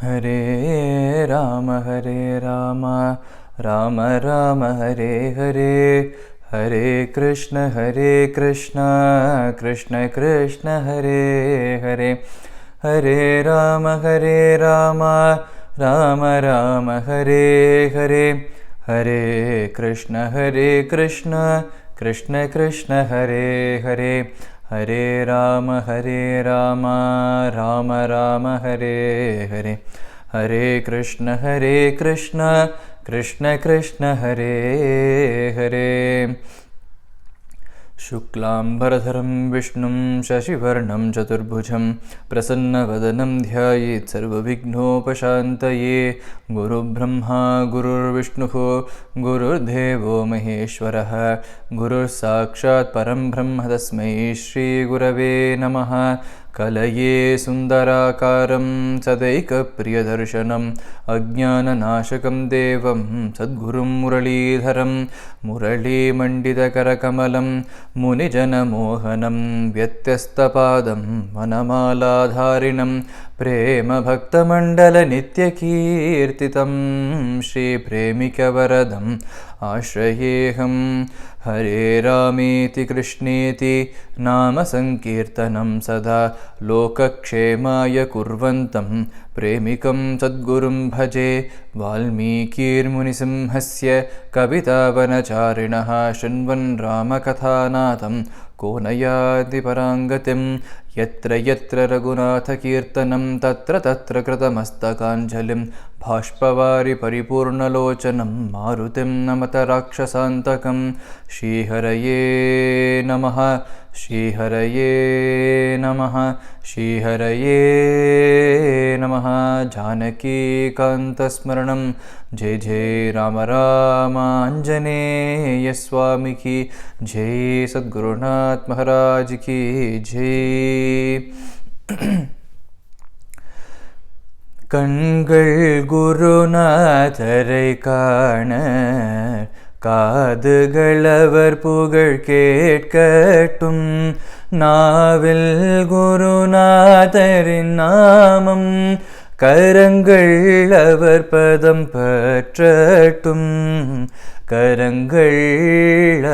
हरे राम राम राम हरे हरे, हरे कृष्ण कृष्ण कृष्ण हरे हरे, हरे राम राम हरे हरे, हरे कृष्ण कृष्ण कृष्ण हरे हरे, हरे राम राम हरे हरे, हरे कृष्ण कृष्ण कृष्ण हरे हरे। शुक्लांबरधरं विष्णुं शशिवर्णं चतुर्भुजं प्रसन्नवदनं ध्यायेत् सर्वविघ्नोपशान्तये। गुरुब्रह्मा गुरुर्विष्णुः गुरुर्देवो महेश्वरः, गुरुस्साक्षात् परं ब्रह्म तस्मै श्रीगुरवे नमः। कलये सुन्दराकारं सदैकप्रियदर्शनम् अज्ञाननाशकं देवं सद्गुरुं मुरलीधरं, मुरलीमण्डितकरकमलं मुनिजनमोहनं व्यत्यस्तपादं वनमालाधारिणं प्रेमभक्तमण्डलनित्यकीर्तितं श्रीप्रेमिकवरदम् आश्रयेऽहं। हरे रामेति कृष्णेति नाम संकीर्तनं सदा लोकक्षेमाय कुर्वन्तं प्रेमिकं सद्गुरुं भजे। वाल्मीकिर्मुनिसिंहस्य कवितावनचारिणः शृण्वन् रामकथानाथं को न याति पराङ्गतिं। यत्र यत्र रघुनाथकीर्तनं तत्र तत्र कृतमस्तकाञ्जलिं बाष्पवारि परिपूर्णलोचनं मारुतिं नमत राक्षसान्तकं। श्रीहरये नमः, श्रीहरये नमः, श्रीहरये नमः। जानकीकान्तस्मरणं जय जय राम राम आञ्जनेय स्वामी की जय, सद्गुरुनाथ महाराज की जय। கண்கள் குருநாதரை காண, காதுகள் அவர் புகழ் கேட்கட்டும், நாவில் குருநாதரின் நாமம், கரங்கள் அவர் பதம் பற்றட்டும், கரங்கள்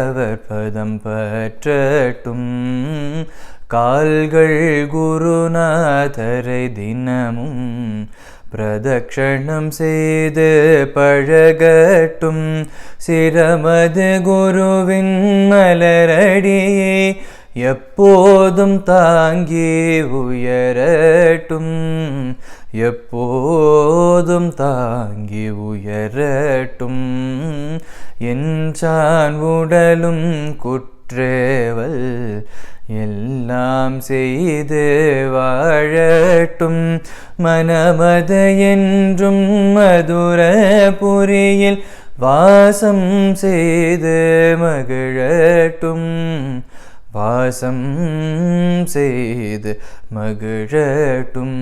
அவர் பதம் பற்றட்டும். கால்கள் குருநாதரை தினமும் பிரதக்ஷணம் செய்து பழகட்டும், சிரமது குருவின் மலரடியை எப்போதும் தாங்கி உயரட்டும், எப்போதும் தாங்கி உயரட்டும். என்சான் உடலும் குற்றேவல் எல்லாம் செய்து வாழட்டும், மனமத என்றும் மதுரபுரியில் வாசம் செய்து மகிழட்டும், வாசம் செய்து மகிழட்டும்,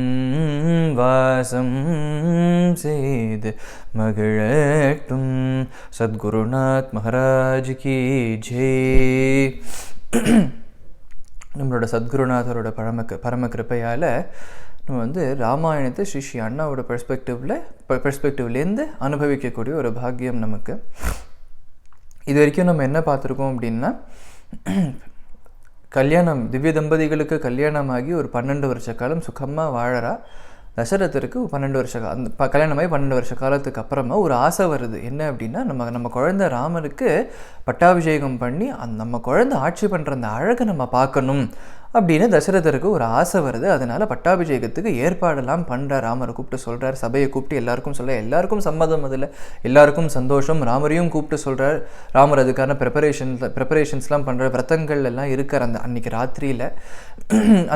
வாசம் செய்து மகிழட்டும். சத்குருநாத் மகாராஜ் கி ஜெய். நம்மளோட சத்குருநாதரோட பரம கிருப்பையால் நம்ம ராமாயணத்தை ஸ்ரீ அண்ணாவோட பெர்ஸ்பெக்டிவ்லேருந்து அனுபவிக்கக்கூடிய ஒரு பாக்கியம் நமக்கு. இது வரைக்கும் நம்ம என்ன பார்த்துருக்கோம் அப்படின்னா, கல்யாணம் திவ்ய தம்பதிகளுக்கு கல்யாணமாகி ஒரு 12 வருஷ காலம் சுகமாக வாழறா. தசரதருக்கு 12 வருஷ அந்த கல்யாணமாகி 12 வருஷ காலத்துக்கு அப்புறமா ஒரு ஆசை வருது. என்ன அப்படின்னா, நம்ம குழந்தை ராமருக்கு பட்டாபிஷேகம் பண்ணி நம்ம குழந்தை ஆட்சி பண்ணுற அந்த அழகை நம்ம பார்க்கணும் அப்படின்னு தசரதருக்கு ஒரு ஆசை வருது. அதனால் பட்டாபிஷேகத்துக்கு ஏற்பாடெல்லாம் பண்ணுறார். ராமரை கூப்பிட்டு சொல்கிறார், சபையை கூப்பிட்டு எல்லாருக்கும் சொல்ல, எல்லாருக்கும் சம்மதம், அதில் எல்லாருக்கும் சந்தோஷம். ராமரையும் கூப்பிட்டு சொல்கிறார். ராமர் அதுக்கான ப்ரிப்பரேஷன்ஸ்லாம் பண்ணுற விரதங்கள் எல்லாம் இருக்கிற அந்த அன்றைக்கி ராத்திரியில்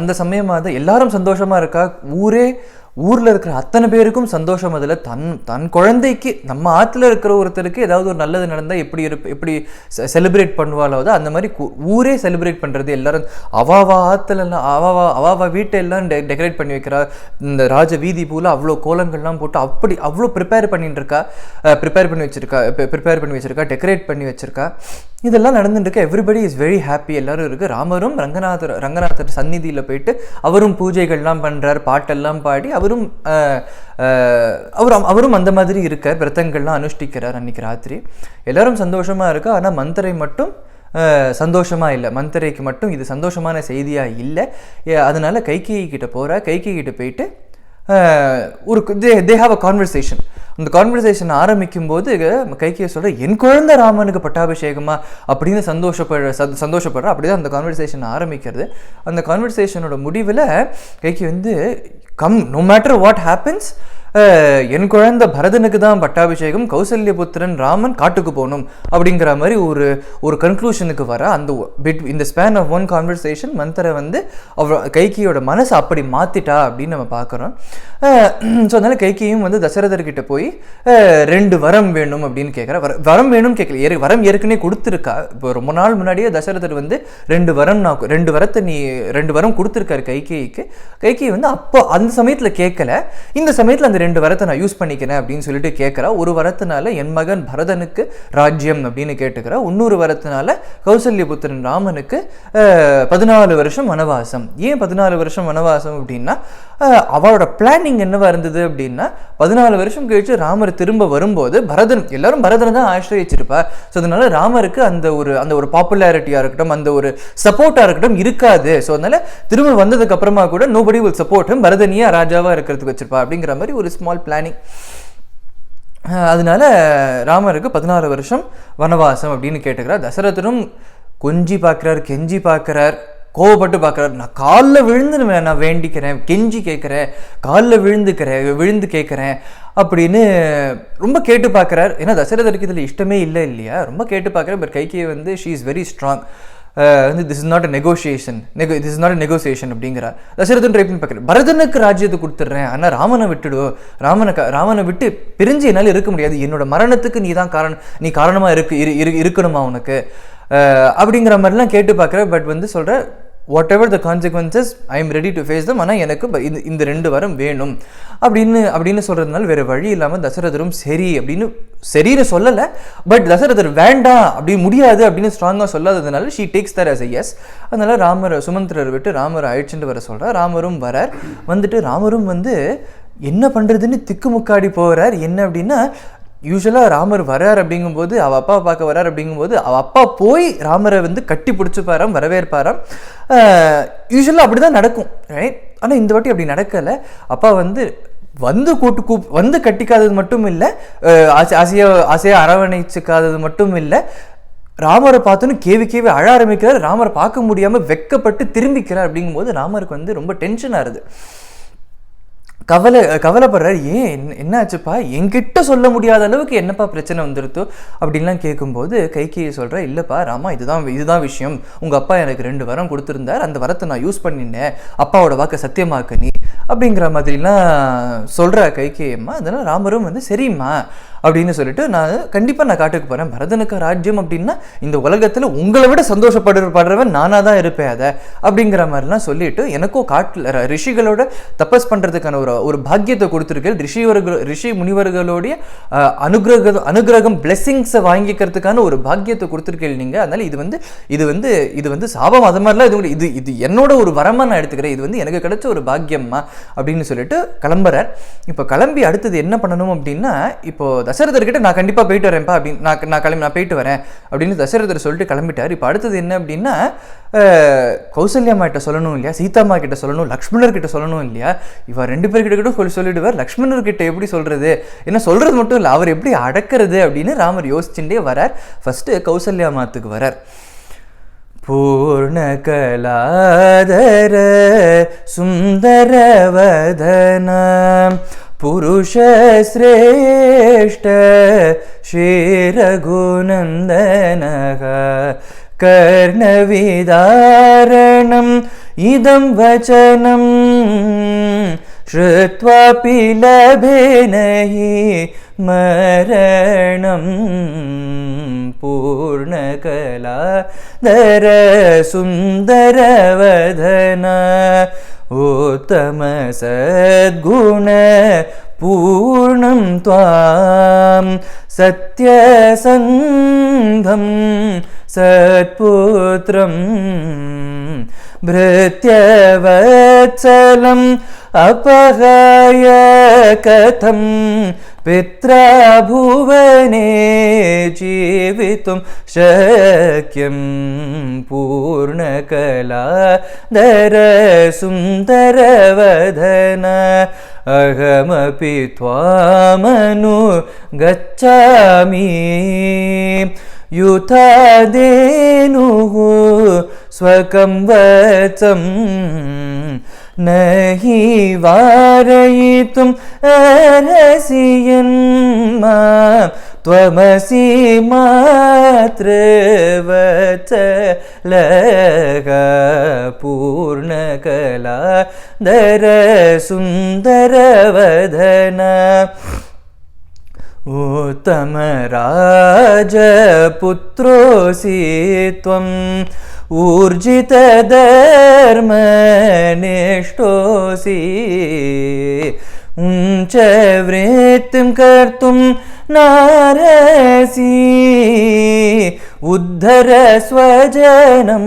அந்த சமயமாக எல்லாரும் சந்தோஷமாக இருக்கா. ஊரில் இருக்கிற அத்தனை பேருக்கும் சந்தோஷம். அதில் தன் குழந்தைக்கு நம்ம ஆற்றுல இருக்கிற ஒருத்தருக்கு ஏதாவது ஒரு நல்லது நடந்தால் எப்படி செலிப்ரேட் பண்ணுவாளோ அந்த மாதிரி ஊரே செலிப்ரேட் பண்ணுறது. எல்லாரும் அவாவா ஆற்றுலலாம் அவ வீட்டெல்லாம் டெக்கரேட் பண்ணி வைக்கிறா. இந்த ராஜ வீதி பூவில் அவ்வளோ கோலங்கள்லாம் போட்டு அவ்வளோ ப்ரிப்பேர் பண்ணி வச்சிருக்கா, டெக்கரேட் பண்ணி வச்சிருக்கா. இதெல்லாம் நடந்துட்டு எவ்ரிபடி இஸ் வெரி ஹாப்பி, எல்லாரும் இருக்குது. ராமரும் ரங்கநாதர் சந்நிதியில் போயிட்டு அவரும் பூஜைகள்லாம் பண்ணுறார், பாட்டெல்லாம் பாடி அவரும் அந்த மாதிரி இருக்கார், விரதங்கள்லாம் அனுஷ்டிக்கிறார். அன்னைக்கு ராத்திரி எல்லாரும் சந்தோஷமாக இருக்கா. ஆனால் மந்தரை மட்டும் சந்தோஷமாக இல்லை. மந்தரைக்கு மட்டும் இது சந்தோஷமான செய்தியாக இல்லை. அதனால கைகேயி கிட்ட போகிறா. கைகேயி கிட்ட போயிட்டு ஒரு தே ஹாவ் அ கான்வர்சேஷன். அந்த கான்வர்சேஷன் ஆரம்பிக்கும் போது கைகேயி சொல்ற, என் குழந்தை ராமனுக்கு பட்டாபிஷேகமா அப்படின்னு சந்தோஷப்படுற. அப்படிதான் அந்த கான்வர்சேஷன் ஆரம்பிக்கிறது. அந்த கான்வர்சேஷனோட முடிவில் Kaikeyi no matter what happens, என் குழந்தை பரதனுக்கு தான் பட்டாபிஷேகம், கௌசல்யபுத்திரன் ராமன் காட்டுக்கு போகணும் அப்படிங்கிற மாதிரி ஒரு கன்க்ளூஷனுக்கு வர. இந்த span of one conversation Manthara கைகேயோட மனசை அப்படி மாத்திட்டா அப்படின்னு நம்ம பார்க்குறோம். ஸோ அதனால கைகேயும் தசரதர்கிட்ட போய் 2 வரம் வேணும் அப்படின்னு கேட்குறா. வரம் வேணும்னு கேட்கல, வரம் ஏற்கனவே கொடுத்துருக்கா. இப்போ ரொம்ப நாள் முன்னாடியே தசரதர் 2 வரம் கொடுத்துருக்காரு கைகேயிக்கு. கைகேயி அப்போ அந்த சமயத்தில் கேட்கல, இந்த சமயத்தில் அந்த 2 வரத்தை நான் யூஸ் பண்ணிக்கிறேன் அப்படின்னு சொல்லிட்டு கேட்குறா. ஒரு வரத்தினால என் மகன் பரதனுக்கு ராஜ்யம் அப்படின்னு கேட்டுக்கிறா. இன்னொரு வரத்தினால கௌசல்யபுத்திரன் ராமனுக்கு 14 வருஷம் வனவாசம். ஏன் 14 வருஷம் வனவாசம் அப்படின்னா, அவளோட பிளானிங் என்னவா இருந்தது அப்படின்னா, 14 வருஷம் கழிச்சு ராமர் திரும்ப வரும்போது எல்லாரும் பரதனை தான் ஆசிரியச்சிருப்பா. ஸோ அதனால ராமருக்கு அந்த ஒரு பாப்புலாரிட்டியா இருக்கட்டும், அந்த ஒரு சப்போர்ட்டா இருக்கட்டும் இருக்காது. ஸோ அதனால திரும்ப வந்ததுக்கு அப்புறமா கூட நோபடி வில் சப்போர்ட் ஹிம், பரதனியா ராஜாவா இருக்கிறதுக்கு வச்சிருப்பா அப்படிங்கிற மாதிரி ஒரு ஸ்மால் பிளானிங். அதனால ராமருக்கு 14 வருஷம் வனவாசம் அப்படின்னு கேட்டுக்கிறார். தசரதரும் கொஞ்சி பார்க்கிறார், கெஞ்சி பார்க்கிறார், கோவப்பட்டு பார்க்குறாரு. நான் காலில் விழுந்து நான் வேண்டிக்கிறேன், கெஞ்சி கேட்குறேன், காலில் விழுந்து கேட்குறேன் அப்படின்னு ரொம்ப கேட்டு பார்க்குறார். ஏன்னா தசரதருக்கு இதில் இஷ்டமே இல்லை இல்லையா, ரொம்ப கேட்டு பார்க்குறார். But Kaikeyi she is very strong. This is not a negotiation அப்படிங்கிறார். தசரதன் ட்ரை பண்ணி பார்க்குறேன், பரதனுக்கு ராஜ்யத்தை கொடுத்துட்றேன், ஆனால் ராமனை விட்டு பிரிஞ்சு என்னால் இருக்க முடியாது, என்னோட மரணத்துக்கு நீ காரணமாக இருக்கணுமா உனக்கு அப்படிங்கிற மாதிரிலாம் கேட்டு பார்க்குற. பட் சொல்கிற, whatever the consequences I am ready to face them, ஆனால் எனக்கு இந்த 2 வரம் வேணும் அப்படின்னு சொல்கிறதுனால வேறு வழி இல்லாமல் தசரதரும் சரின்னு சொல்லலை. பட் தசரதர் வேண்டாம் அப்படி முடியாது அப்படின்னு ஸ்ட்ராங்காக சொல்லாததுனால she takes that as a yes. அதனால சுமந்திரர் விட்டு ராமரை அழைச்சிட்டு வர சொல்கிறார். ராமரும் வரார். ராமரும் என்ன பண்ணுறதுன்னு திக்குமுக்காடி போகிறார். என்ன அப்படின்னா, யூஸ்வலாக ராமர் வரார் அப்படிங்கும்போது, அவள் அப்பா பார்க்க வரார் அப்படிங்கும்போது, அவள் அப்பா போய் ராமரை கட்டி பிடிச்சிப்பாராம், வரவேற்பாராம். யூஸ்வலாக அப்படி தான் நடக்கும், ரைட்? ஆனால் இந்த வாட்டி அப்படி நடக்கலை. அப்பா கட்டிக்காதது மட்டும் இல்லை, ஆசையாக அரவணைச்சிக்காதது மட்டும் இல்லை, ராமரை பார்த்தோன்னு கேவி அழ ஆரம்பிக்கிறார். ராமரை பார்க்க முடியாமல் வெக்கப்பட்டு திரும்பிக்கிறார். அப்படிங்கும்போது ராமருக்கு ரொம்ப டென்ஷன் ஆகுது, கவலைப்படுறார். ஏன் என்னாச்சுப்பா, என்கிட்ட சொல்ல முடியாத அளவுக்கு என்னப்பா பிரச்சனை வந்துருத்தோ அப்படின்லாம் கேட்கும்போது கைகேயி சொல்கிறா, இல்லைப்பா ராமா, இதுதான் விஷயம். உங்கள் அப்பா எனக்கு 2 வரம் கொடுத்துருந்தார், அந்த வரத்தை நான் யூஸ் பண்ணினேன், அப்பாவோட வாக்கை சத்தியமாக்க நீ அப்படிங்கிற மாதிரிலாம் சொல்கிற கைகேயம்மா. அதனால் ராமரும் சரிம்மா அப்படின்னு சொல்லிட்டு, நான் கண்டிப்பாக காட்டுக்கு போகிறேன், பரதனுக்கு ராஜ்யம் அப்படின்னா இந்த உலகத்தில் உங்களை விட சந்தோஷப்படுறவன் நானாக தான் இருப்பேன் அதை அப்படிங்கிற மாதிரிலாம் சொல்லிட்டு, எனக்கும் காட்டில் ரிஷிகளோட தபஸ் பண்ணுறதுக்கான ஒரு பாக்கியத்தை கொடுத்துருக்கேன், ரிஷி முனிவர்களுடைய அனுகிரகம் பிளெஸிங்ஸை வாங்கிக்கிறதுக்கான ஒரு பாக்கியத்தை கொடுத்துருக்கேன் நீங்கள். அதனால் இது சாபம் அது மாதிரிலாம் இது என்னோட ஒரு வரமாக நான் எடுத்துக்கிறேன், இது எனக்கு கிடைச்ச ஒரு பாக்கியம்மா அப்படின்னு சொல்லிட்டு கிளம்புறார். இப்போ கிளம்பி அடுத்தது என்ன பண்ணணும் அப்படின்னா, இப்போ தசரதர்கிட்ட நான் கண்டிப்பாக போயிட்டு வரேன்ப்பா அப்படின்னு நான் போயிட்டு வரேன் அப்படின்னு தசரதர் சொல்லிட்டு கிளம்பிட்டார். இப்போ அடுத்தது என்ன அப்படின்னா, கௌசல்யம்மா கிட்ட சொல்லணும் இல்லையா, சீதாம்மா கிட்ட சொல்லணும், லக்ஷ்மணர்கிட்ட சொல்லணும் இல்லையா. இவர் 2 பேர்கிட்ட கூட சொல்லிடுவார். லக்ஷ்மணர்கிட்ட எப்படி சொல்கிறது, என்ன சொல்கிறது மட்டும் இல்லை, அவர் எப்படி அடக்கிறது அப்படின்னு ராமர் யோசிச்சுட்டே வரார். ஃபஸ்ட்டு கௌசல்யாமாத்துக்கு வரார். பூர்ண கலாதர சுந்தரவதன புருஷ ஸ்ரேஷ்ட ஸ்ரீ ரகுநந்தனக கர்ணவிதாரணம் இதம் வச்சனம் श्रुत्वापि लभे नहि मरणं पूर्णकलाधर सुन्दरवदन उत्तम सद्गुण पूर्णं त्वां सत्यसन्धं सत्पुत्रं भृत्यवत्सलम् अपहाय कथं पित्रा भुवने जीवितुं शक्यं पूर्णकलाधर सुन्दरवदन अहमपि त्वामनुगच्छामि युतादेनुः स्वकं वत्सं नहि वारयितुम् अर्हसि यन्मा त्वमसि मातृवत्सलः पूर्णकलाधर सुन्दरवदन उत्तम राजपुत्रोऽसि त्वम् ऊर्जितधर्मनिष्ठोऽसि उच्च वृत्तिं कर्तुं नार्हसि उद्धर स्वजनं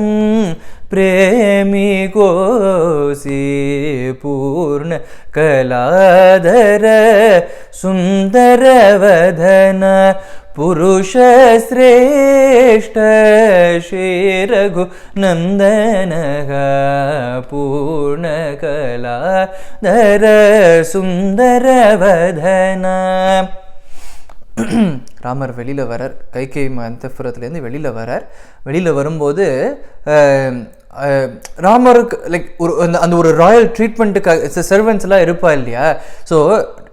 प्रेमिकोऽसि पूर्णकलाधर सुन्दरवदन पुरुषश्रेष्ठ श्रीरघुनन्दनः पूर्णकलाधर सुन्दरवदन. ராமர் வெளியில் வரார், கைகேயி அந்தப்புரத்துலேருந்து வெளியில் வரார். வெளியில் வரும்போது ராமருக்கு லைக் ஒரு அந்த ஒரு ராயல் ட்ரீட்மெண்ட்டுக்காக சர்வன்ஸ்லாம் இருப்பா இல்லையா. ஸோ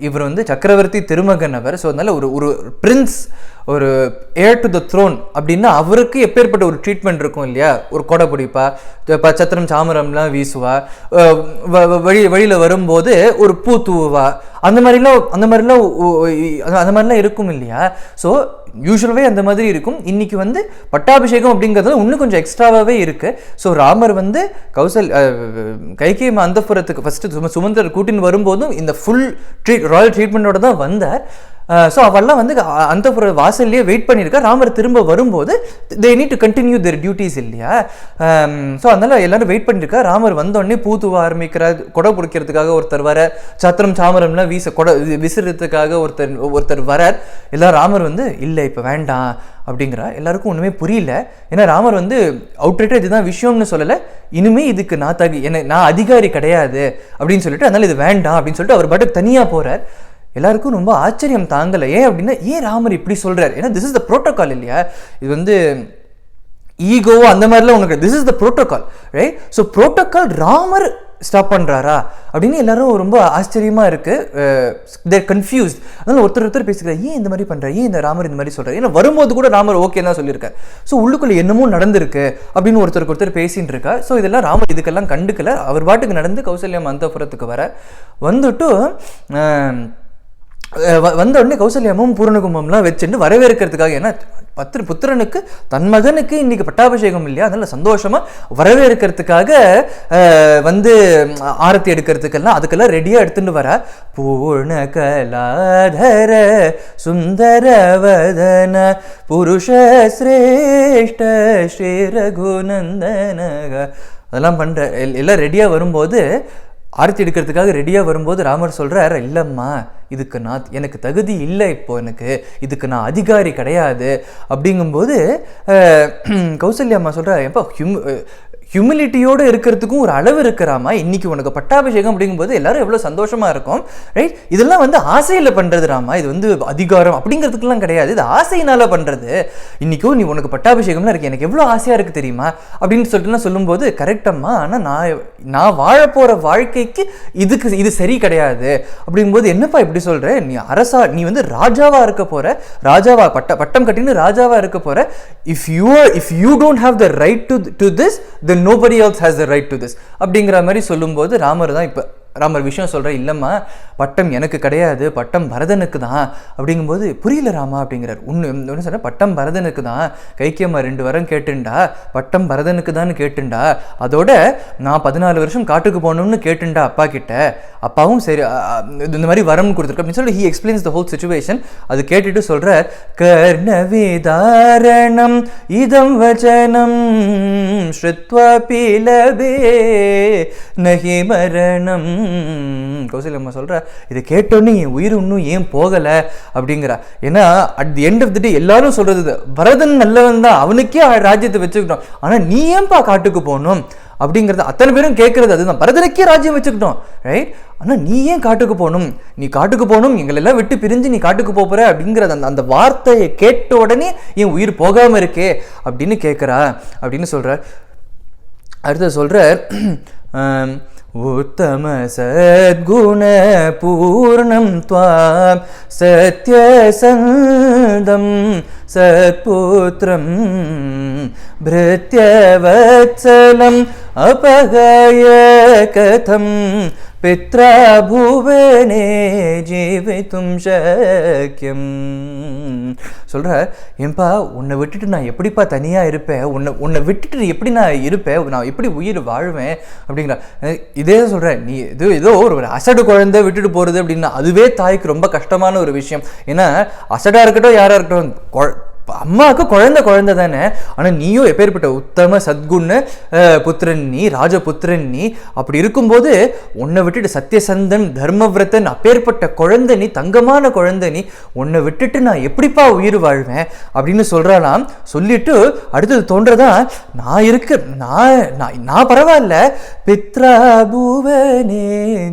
இவர் வந்து சக்கரவர்த்தி திருமகன் அவர். ஸோ அதனால ஒரு பிரின்ஸ், ஒரு ஏர் டு த த்ரோன் அப்படின்னா அவருக்கு எப்பேற்பட்ட ஒரு ட்ரீட்மெண்ட் இருக்கும் இல்லையா. ஒரு கொடை பிடிப்பா, சத்திரம் சாமரம்லாம் வீசுவா, வழியில் வரும்போது ஒரு பூ தூவா, அந்த மாதிரிலாம் இருக்கும் இல்லையா. ஸோ யூஸ்வலாகவே அந்த மாதிரி இருக்கும். இன்னைக்கு வந்து பட்டாபிஷேகம் அப்படிங்கிறது இன்னும் கொஞ்சம் எக்ஸ்ட்ராவாகவே இருக்குது. ஸோ ராமர் வந்து கைகேயி அந்தப்புரத்துக்கு ஃபஸ்ட்டு சுமந்திரர் கூட்டின்னு வரும்போதும் இந்த ஃபுல் ராயல் ட்ரீட்மெண்ட்டோட தான் வந்தார். ஸோ அவெல்லாம் வந்து அந்தப்புர வாசல்லையே வெயிட் பண்ணியிருக்கா. ராமர் திரும்ப வரும்போது they need to continue their duties இல்லையா. ஸோ அதனால் எல்லாரும் வெயிட் பண்ணியிருக்கா. ராமர் வந்தோடனே பூ தூவ ஆரம்பிக்கிறார், கொடை பிடிக்கிறதுக்காக ஒருத்தர் வர, சத்திரம் சாமரம்லாம் விசிறதுக்காக ஒருத்தர் வரார். எல்லாம் ராமர் வந்து இல்லை இப்போ வேண்டாம் அப்படிங்கிறா. எல்லாருக்கும் ஒன்றுமே புரியல. ஏன்னா ராமர் வந்து அவுட்ரைட்டாக இதுதான் விஷயம்னு சொல்லலை, இனிமே இதுக்கு நான் அதிகாரி கிடையாது அப்படின்னு சொல்லிட்டு, அதனால இது வேண்டாம் அப்படின்னு சொல்லிட்டு அவர் பாட்டுக்கு தனியாக போகிறார். எல்லாருக்கும் ரொம்ப ஆச்சரியம் தாங்கலை. ஏன் அப்படின்னா, ஏன் ராமர் இப்படி சொல்கிறார்? ஏன்னா திஸ் இஸ் த ப்ரோட்டோகால் இல்லையா. இது வந்து ஈகோ அந்த மாதிரிலாம் உனக்கு, this is the protocol, right? So protocol Ramar stop பண்ணுறாரா அப்படின்னு எல்லாரும் ரொம்ப ஆச்சரியமாக இருக்குது. They're confused. அதனால் ஒருத்தர் பேசிக்கிறார், ஏன் இந்த மாதிரி பண்ணுறாரு, ஏன் இந்த ராமர் இந்த மாதிரி சொல்கிறார்? ஏன்னா வரும்போது கூட ராமர் ஓகே தான் சொல்லியிருக்கார். ஸோ உள்ளுக்குள்ளே என்னமோ நடந்திருக்கு அப்படின்னு ஒருத்தர் பேசின்னு இருக்கா. ஸோ இதெல்லாம் ராமர் இதுக்கெல்லாம் கண்டுக்கல. அவர் பாட்டுக்கு நடந்து கௌசல்யம் அந்தப்புரத்துக்கு வந்துட்டு வந்த உடனே கௌசல்யமும் பூரணகும்பம்லாம் வச்சுட்டு வரவேற்கிறதுக்காக, ஏன்னா புத்திரனுக்கு தன் மகனுக்கு இன்னைக்கு பட்டாபிஷேகம் இல்லையா, அதனால சந்தோஷமா வரவேற்கிறதுக்காக வந்து ஆரத்தி எடுக்கிறதுக்கெல்லாம் அதுக்கெல்லாம் ரெடியா எடுத்துட்டு வர. பூர்ணகலாதர சுந்தரவதன புருஷ சிரேஷ்ட ஸ்ரீ ரகுநந்தனக அதெல்லாம் பண்ற எல்லாம் ரெடியா வரும்போது, ஆரத்தி எடுக்கிறதுக்காக ரெடியாக வரும்போது ராமர் சொல்கிறார், இல்லைம்மா இதுக்கு எனக்கு தகுதி இல்லை, இப்போ இதுக்கு நான் அதிகாரி கிடையாது அப்படிங்கும்போது கௌசல்யா அம்மா சொல்கிறா, எப்போ ஹியூமிலிட்டியோடு இருக்கிறதுக்கும் ஒரு அளவு இருக்கிறாமா, இன்னைக்கு உனக்கு பட்டாபிஷேகம் அப்படிங்கும்போது எல்லாரும் எவ்வளோ சந்தோஷமாக இருக்கும், ரைட்? இதெல்லாம் வந்து ஆசையில் பண்ணுறது ராமா, இது வந்து அதிகாரம் அப்படிங்கிறதுக்கெல்லாம் கிடையாது, இது ஆசையினால் பண்ணுறது. இன்றைக்கும் நீ உனக்கு பட்டாபிஷேகம்லாம் இருக்கு, எனக்கு எவ்வளோ ஆசையாக இருக்குது தெரியுமா அப்படின்னு சொல்லிட்டுலாம் சொல்லும்போது, கரெக்டம்மா, ஆனால் நான் வாழப்போகிற வாழ்க்கைக்கு இது சரி கிடையாது அப்படிங்கும்போது, என்னப்பா இப்படி சொல்கிற, நீ வந்து ராஜாவாக இருக்க போகிற, பட்டம் கட்டின்னு ராஜாவாக இருக்க போகிற, if you don't have the right to this, then nobody else has the right to this அப்படிங்கிற மாதிரி சொல்லும்போது ராமர் தான் இப்போ ராமர் விஷயம் சொல்கிற, இல்லைம்மா பட்டம் எனக்கு கிடையாது, பட்டம் பரதனுக்கு தான் அப்படிங்கும்போது, புரியல ராமா அப்படிங்கிறார். ஒன்று சொன்ன, பட்டம் பரதனுக்கு தான், கைக்கியம்மா 2 வரம் கேட்டுண்டா, பட்டம் பரதனுக்கு தான் கேட்டுண்டா, அதோட நான் 14 வருஷம் காட்டுக்கு போகணும்னு கேட்டுண்டா அப்பா கிட்ட, அப்பாவும் சரி இந்த மாதிரி வரம் கொடுத்துருக்க அப்படின்னு சொல்லி he explains the whole situation. அது கேட்டுட்டு சொல்ற, கர்ணவிதாரணம் இதம் வச்சனம் ஸ்ருத்வா பீலபே நஹி மரணம். கௌசல்யம்மா சொல்ற, இதை கேட்டோன்னே என் உயிர் இன்னும் ஏன் போகலை அப்படிங்கிறா. ஏன்னா at the end of the day எல்லாரும் சொல்றது, பரதன் நல்லவன் தான், அவனுக்கே ராஜ்யத்தை வச்சுக்கிட்டோம், ஆனால் நீ ஏன்பா காட்டுக்கு போகணும் அப்படிங்கிறது அத்தனை பேரும் கேட்கறது அதுதான். பரதனுக்கே ராஜ்யம் வச்சுக்கிட்டோம், ரைட்? ஆனால் நீ ஏன் காட்டுக்கு போகணும், நீ காட்டுக்கு போகணும், எங்களெல்லாம் விட்டு பிரிஞ்சு நீ காட்டுக்கு போகிற அப்படிங்கிறது அந்த வார்த்தையை கேட்ட உடனே என் உயிர் போகாமல் இருக்கே அப்படின்னு கேட்குறா அப்படின்னு சொல்கிறார். அடுத்து சொல்கிறார், உத்தம சத்குண பூர்ணம் த்வாம் சத்யசந்தம் சத்புத்ரம் பிருத்யவத்சலம் அபகய கதம் பித்ரா பூவனே ஜீவித்தும் சக்கியம். சொல்கிற, ஏன்பா உன்னை விட்டுட்டு நான் எப்படிப்பா தனியாக இருப்பேன், உன்னை விட்டுட்டு எப்படி நான் இருப்பேன், நான் எப்படி உயிர் வாழ்வேன் அப்படிங்கிற. இதே சொல்கிறேன், நீ ஏதோ ஒரு அசடு குழந்தை விட்டுட்டு போகிறது அப்படின்னா அதுவே தாய்க்கு ரொம்ப கஷ்டமான ஒரு விஷயம். ஏன்னா அசடாக இருக்கட்டும் யாராக இருக்கட்டும், அம்மாவுக்கு குழந்தை தானே. ஆனால் நீயும் எப்பேற்பட்ட உத்தம சத்குண புத்திரன் நீ, ராஜபுத்திரன் நீ. அப்படி இருக்கும்போது உன்னை விட்டுட்டு சத்தியசந்தன் தர்மவிரதன் அப்பேற்பட்ட குழந்தை நீ, தங்கமான குழந்தை நீ, உன்னை விட்டுட்டு நான் எப்படிப்பா உயிர் வாழ்வேன் அப்படின்னு சொல்கிறாளாம். சொல்லிட்டு அடுத்தது தோன்றதா, நான் பரவாயில்ல, பித்ரா பூவனே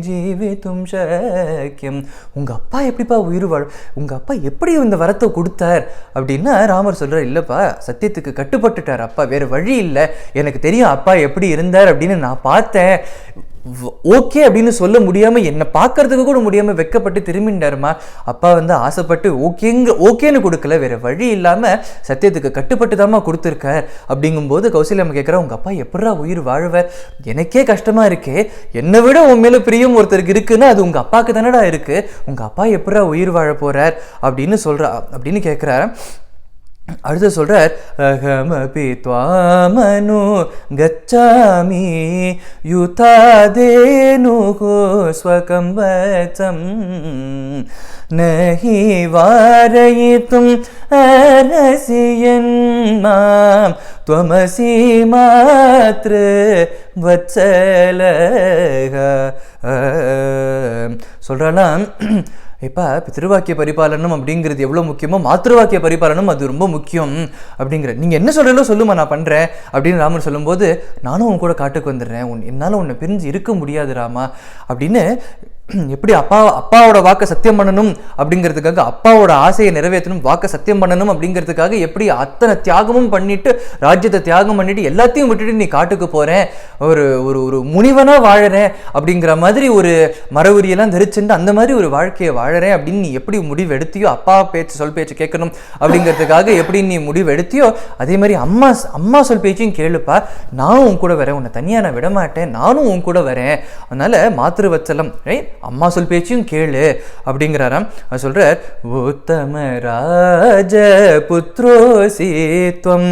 ஜீவித்தும் சக்கியம். உங்கள் அப்பா எப்படிப்பா உயிர் வாழ், உங்கள் அப்பா எப்படி இந்த வரத்தை கொடுத்தார் அப்படின்னா ராமர் சொல்றார், இல்லப்பா சத்தியத்துக்கு கட்டுப்பட்டுட்டார் அப்பா, வேற வழி இல்லை, எனக்கு தெரியும் அப்பா எப்படி இருந்தார் அப்படின்னு நான் பார்த்தேன். ஓகே அப்படின்னு சொல்ல முடியாம, என்னை பார்க்கறதுக்கு கூட முடியாம வெக்கப்பட்டு திரும்பிண்டாருமா. அப்பா ஆசைப்பட்டு ஓகேன்னு கொடுக்கல, வேற வழி இல்லாம சத்தியத்துக்கு கட்டுப்பட்டு தாமா கொடுத்துருக்கார். அப்படிங்கும்போது கௌசல்யம் கேட்குறா, உங்க அப்பா எப்படா உயிர் வாழ்வார், எனக்கே கஷ்டமா இருக்கே, என்னை விட உன் மேல பிரியம் ஒருத்தருக்கு இருக்குன்னா அது உங்க அப்பாவுக்கு தானடா இருக்கு, உங்க அப்பா எப்படா உயிர் வாழ போறார் அப்படின்னு கேட்கிறார். அடுத்து சொல்றார், அஹமபி த்வாமனு கச்சாமி யுதாதேனு ஸ்வகம் வச்சம் நஹி வாரயித்தும் அரசியன் மாம் த்வமசி மாத்ரு வத்சலஹ. சொல்றாலாம், இப்போ பித்ருவாக்கிய பரிபாலனம் அப்படிங்கிறது எவ்வளோ முக்கியமோ மாத்ருவாக்கிய பரிபாலனம் அது ரொம்ப முக்கியம் அப்படிங்கிற. நீங்கள் என்ன சொல்கிறீங்களோ சொல்லுமா, நான் பண்ணுறேன் அப்படின்னு ராமர் சொல்லும்போது, நானும் உன் கூட காட்டுக்கு வந்துடுறேன், என்னால் உன்னை பிரிஞ்சு இருக்க முடியாது ராமா அப்படின்னு. எப்படி அப்பாவோட வாக்கை சத்தியம் பண்ணணும் அப்படிங்கிறதுக்காக, அப்பாவோட ஆசையை நிறைவேற்றணும், வாக்கை சத்தியம் பண்ணணும் அப்படிங்கிறதுக்காக எப்படி அத்தனை தியாகமும் பண்ணிட்டு, ராஜ்யத்தை தியாகம் பண்ணிட்டு எல்லாத்தையும் விட்டுட்டு நீ காட்டுக்கு போறேன், ஒரு ஒரு முனிவனா வாழறேன் அப்படிங்கிற மாதிரி, ஒரு மரவுரியெல்லாம் தரிச்சுட்டு அந்த மாதிரி ஒரு வாழ்க்கையை வாழறேன் அப்படின்னு நீ எப்படி முடிவு எடுத்தியோ, அப்பா சொல் பேச்சு கேட்கணும் அப்படிங்கிறதுக்காக எப்படி நீ முடிவு எடுத்தியோ, அதே மாதிரி அம்மா சொல் பேச்சையும் கேளுப்பா, நானும் உன் கூட வரேன், உன்னை தனியாக நான் விட மாட்டேன், நானும் உன் கூட வரேன், அதனால மாத்ருவத்சலம், ரைட், அம்மா சொல் பேச்சையும் கேளு அப்படிங்கிறாராம். அது சொல்றார், உத்தம ராஜ புத்ரோசி த்வம்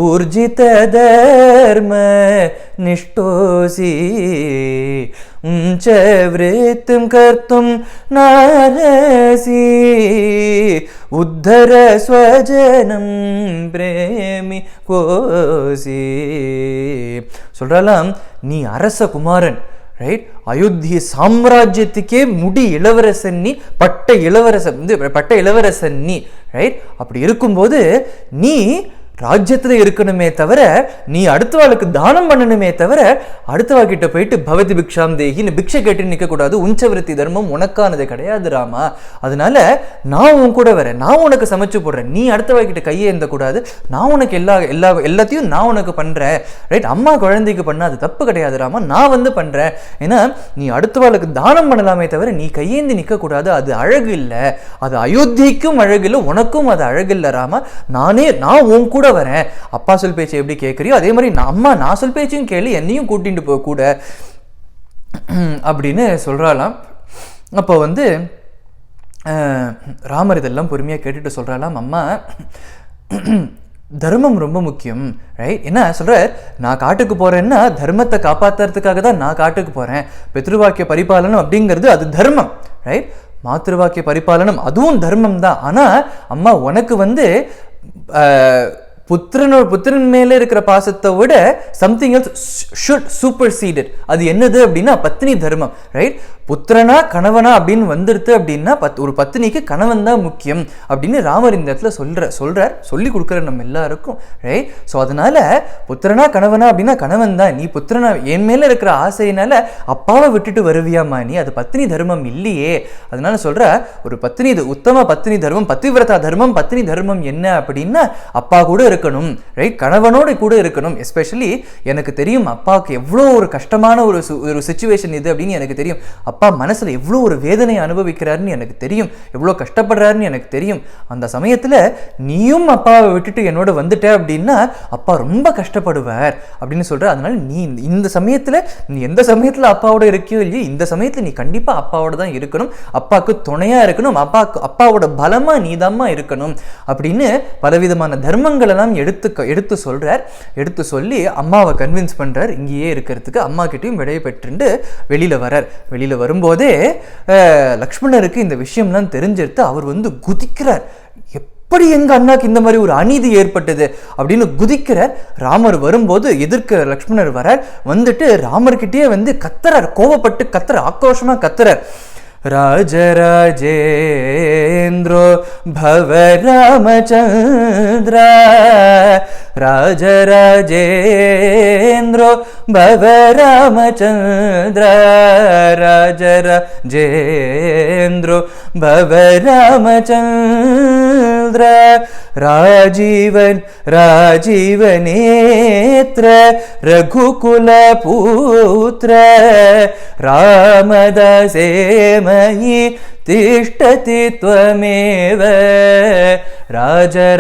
ஊர்ஜித தர்ம நிஷ்டோசி உஞ்ச விருத்திம் கர்த்தும் நாரசி உத்தர ஸ்வஜனம் பிரேமி கோசி. சொல்றாலாம், நீ அரச குமாரன், ரைட், அயோத்திய சாம்ராஜ்யத்துக்கே இளவரசன் நீ, பட்ட இளவரசன் நீ, ரைட். அப்படி இருக்கும்போது நீ ராஜ்யத்துல இருக்கணுமே தவிர, நீ அடுத்தவாளுக்கு தானம் பண்ணணுமே தவிர, அடுத்தவாக்கிட்ட போயிட்டு பவதி பிக்ஷாம் தேகின்னு பிக்ஷை கேட்டு நிற்க கூடாது. உஞ்சவிருத்தி தர்மம் உனக்கானது கிடையாது ராமா. அதனால நான் உன் கூட வரேன், நான் உனக்கு சமைச்சு போடுறேன், நீ அடுத்தவாக்கிட்ட கையை ஏந்த கூடாது, நான் உனக்கு எல்லாத்தையும் நான் உனக்கு பண்றேன், ரைட். அம்மா குழந்தைக்கு பண்ண அது தப்பு கிடையாது ராமா, நான் பண்றேன். ஏன்னா நீ அடுத்தவாளுக்கு தானம் பண்ணலாமே தவிர நீ கையேந்தி நிற்க கூடாது, அது அழகு இல்லை, அது அயோத்திக்கும் அழகு இல்லை, உனக்கும் அது அழகு இல்லை ராமா. நான் உன் கூட வரேன், அப்பா சொல் பேச்சு எப்படி கேட்கறியோ அதே மாதிரி நான் சொல் பேச்சையும் கேளு, என்னையும் கூட்டிட்டு போக கூட அப்படின்னு சொல்கிறாளாம். அப்போ வந்து ராமர் இதெல்லாம் பொறுமையாக கேட்டுட்டு சொல்கிறாளாம், அம்மா தர்மம் ரொம்ப முக்கியம், ரைட்? என்ன சொல்கிற, நான் காட்டுக்கு போகிறேன்னா தர்மத்தை காப்பாற்றுறதுக்காக தான் நான் காட்டுக்கு போகிறேன். பித்ருவாக்கிய பரிபாலனம் அப்படிங்கிறது அது தர்மம், ரைட்? மாத்திருவாக்கிய பரிபாலனம் அதுவும் தர்மம் தான். ஆனால் அம்மா உனக்கு வந்து புத்திரன் மேலே இருக்கிற பாசத்தை விட சம்திங் எல்ஸ் ஷுட் சூப்பர்சீடட். அது என்னது அப்படின்னா பத்னி தர்மம், ரைட்? புத்திரனா கணவனா அப்படின்னு வந்துடுது அப்படின்னா ஒரு பத்னிக்கு கணவன் தான் முக்கியம் அப்படின்னு ராமர் இந்த இடத்துல சொல்றார், சொல்லி கொடுக்குற நம்ம எல்லாருக்கும், ரைட்? ஸோ அதனால புத்திரனா கணவனா அப்படின்னா கணவன் தான். நீ புத்திரனா என் மேல இருக்கிற ஆசையினால அப்பாவை விட்டுட்டு வருவியாமா நீ? அது பத்னி தர்மம் இல்லையே. அதனால சொல்ற ஒரு பத்னி, உத்தம பத்னி தர்மம், பத்திவிரதா தர்மம், பத்னி தர்மம் என்ன அப்படின்னா அப்பா கூட இருக்கணும், ரைட்? கணவனோட கூட இருக்கணும். எஸ்பெஷலி எனக்கு தெரியும் அப்பாவுக்கு எவ்வளோ ஒரு கஷ்டமான ஒரு சிச்சுவேஷன் இது அப்படின்னு எனக்கு தெரியும். அப்பா மனசுல எவ்வளோ ஒரு வேதனையை அனுபவிக்கிறாருன்னு எனக்கு தெரியும், எவ்வளோ கஷ்டப்படுறாருன்னு எனக்கு தெரியும். அந்த சமயத்துல நீயும் அப்பாவை விட்டுட்டு என்னோட வந்துட்ட அப்படின்னா அப்பா ரொம்ப கஷ்டப்படுவார் அப்படின்னு சொல்ற. அதனால நீ இந்த சமயத்துல, நீ எந்த சமயத்துல அப்பாவோட இருக்கியோ இல்லையோ, இந்த சமயத்துல நீ கண்டிப்பா அப்பாவோட தான் இருக்கணும், அப்பாவுக்கு துணையா இருக்கணும், அப்பாவோட பலமா நீதாம்மா இருக்கணும் அப்படின்னு பலவிதமான தர்மங்கள் எல்லாம் எடுத்து சொல்றார். எடுத்து சொல்லி அம்மாவை கன்வின்ஸ் பண்றார் இங்கேயே இருக்கிறதுக்கு. அம்மா கிட்டையும் விடைய பெற்றுண்டு வெளியில வரார். வெளியில வரும்போதே லக்ஷ்மணருக்கு இந்த விஷயம்லாம் தெரிஞ்சிருத்து. அவர் வந்து குதிக்கிறார், எப்படி எங்க அண்ணாக்கு இந்த மாதிரி ஒரு அநீதி ஏற்பட்டது அப்படின்னு குதிக்கிறார். ராமர் வரும்போது எதிர்க்க லக்ஷ்மணர் வரார். வந்துட்டு ராமர்கிட்டயே வந்து கத்துறார், கோவப்பட்டு கத்துறார், ஆக்ரோஷமா கத்துறார். ராஜராஜேந்திரோ பவ ராமச்சந்திர, ராஜராஜேந்திரோ பவ ராமச்சந்திர, ராஜராஜேந்திரோ பவ ராமச்சந்திர, ராஜீவநேத்ர ரகுகுல பூத்ர, ராமதாசே மயி திஷ்டதி த்வமேவ, ராஜராஜேந்திரோ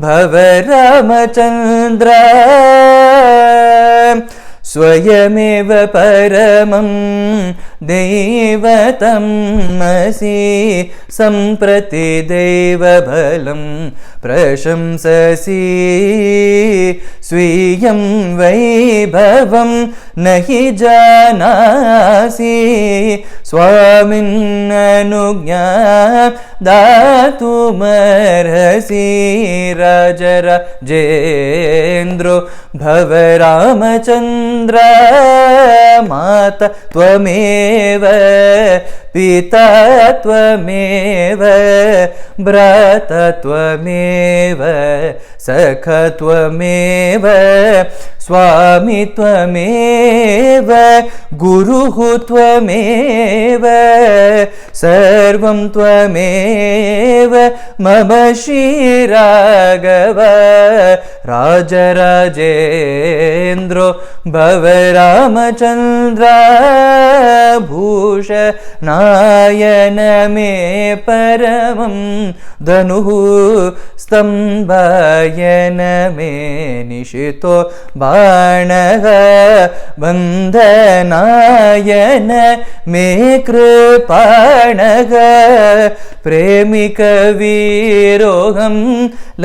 பவ ராமச்சந்திர, ஸ்வயமேவ பரமம் தெய்வதம் மசி, சம்பிரதி தெய்வபலம் பிரசம்சசி, ஸ்வீயம் வைபவம் நஹி ஜானாசி, ஸ்வாமின் அனுஜ்ஞா தாதுமர்ஹசி, ராஜராஜேந்திரோ பவ ராமச்சந்திர, மாதா த்வமேவ பிதா த்வமேவ, ப்ராதா த்வமேவ, சகா த்வமேவ, ஸ்வாமி த்வமேவ, குருஹ த்வமேவ, சர்வம் த்வமேவ மம ஸ்ரீ ராகவ, ராஜராஜேந்திரோ பவ ராமச்சந்திர, பூஷணாயன மே பரமம் தனுஹு, ஸ்தம்பாயன மே நிஷிதோ பாணக, பந்தனாயன மே கிருபாணக, பிரேமிக வீரோகம்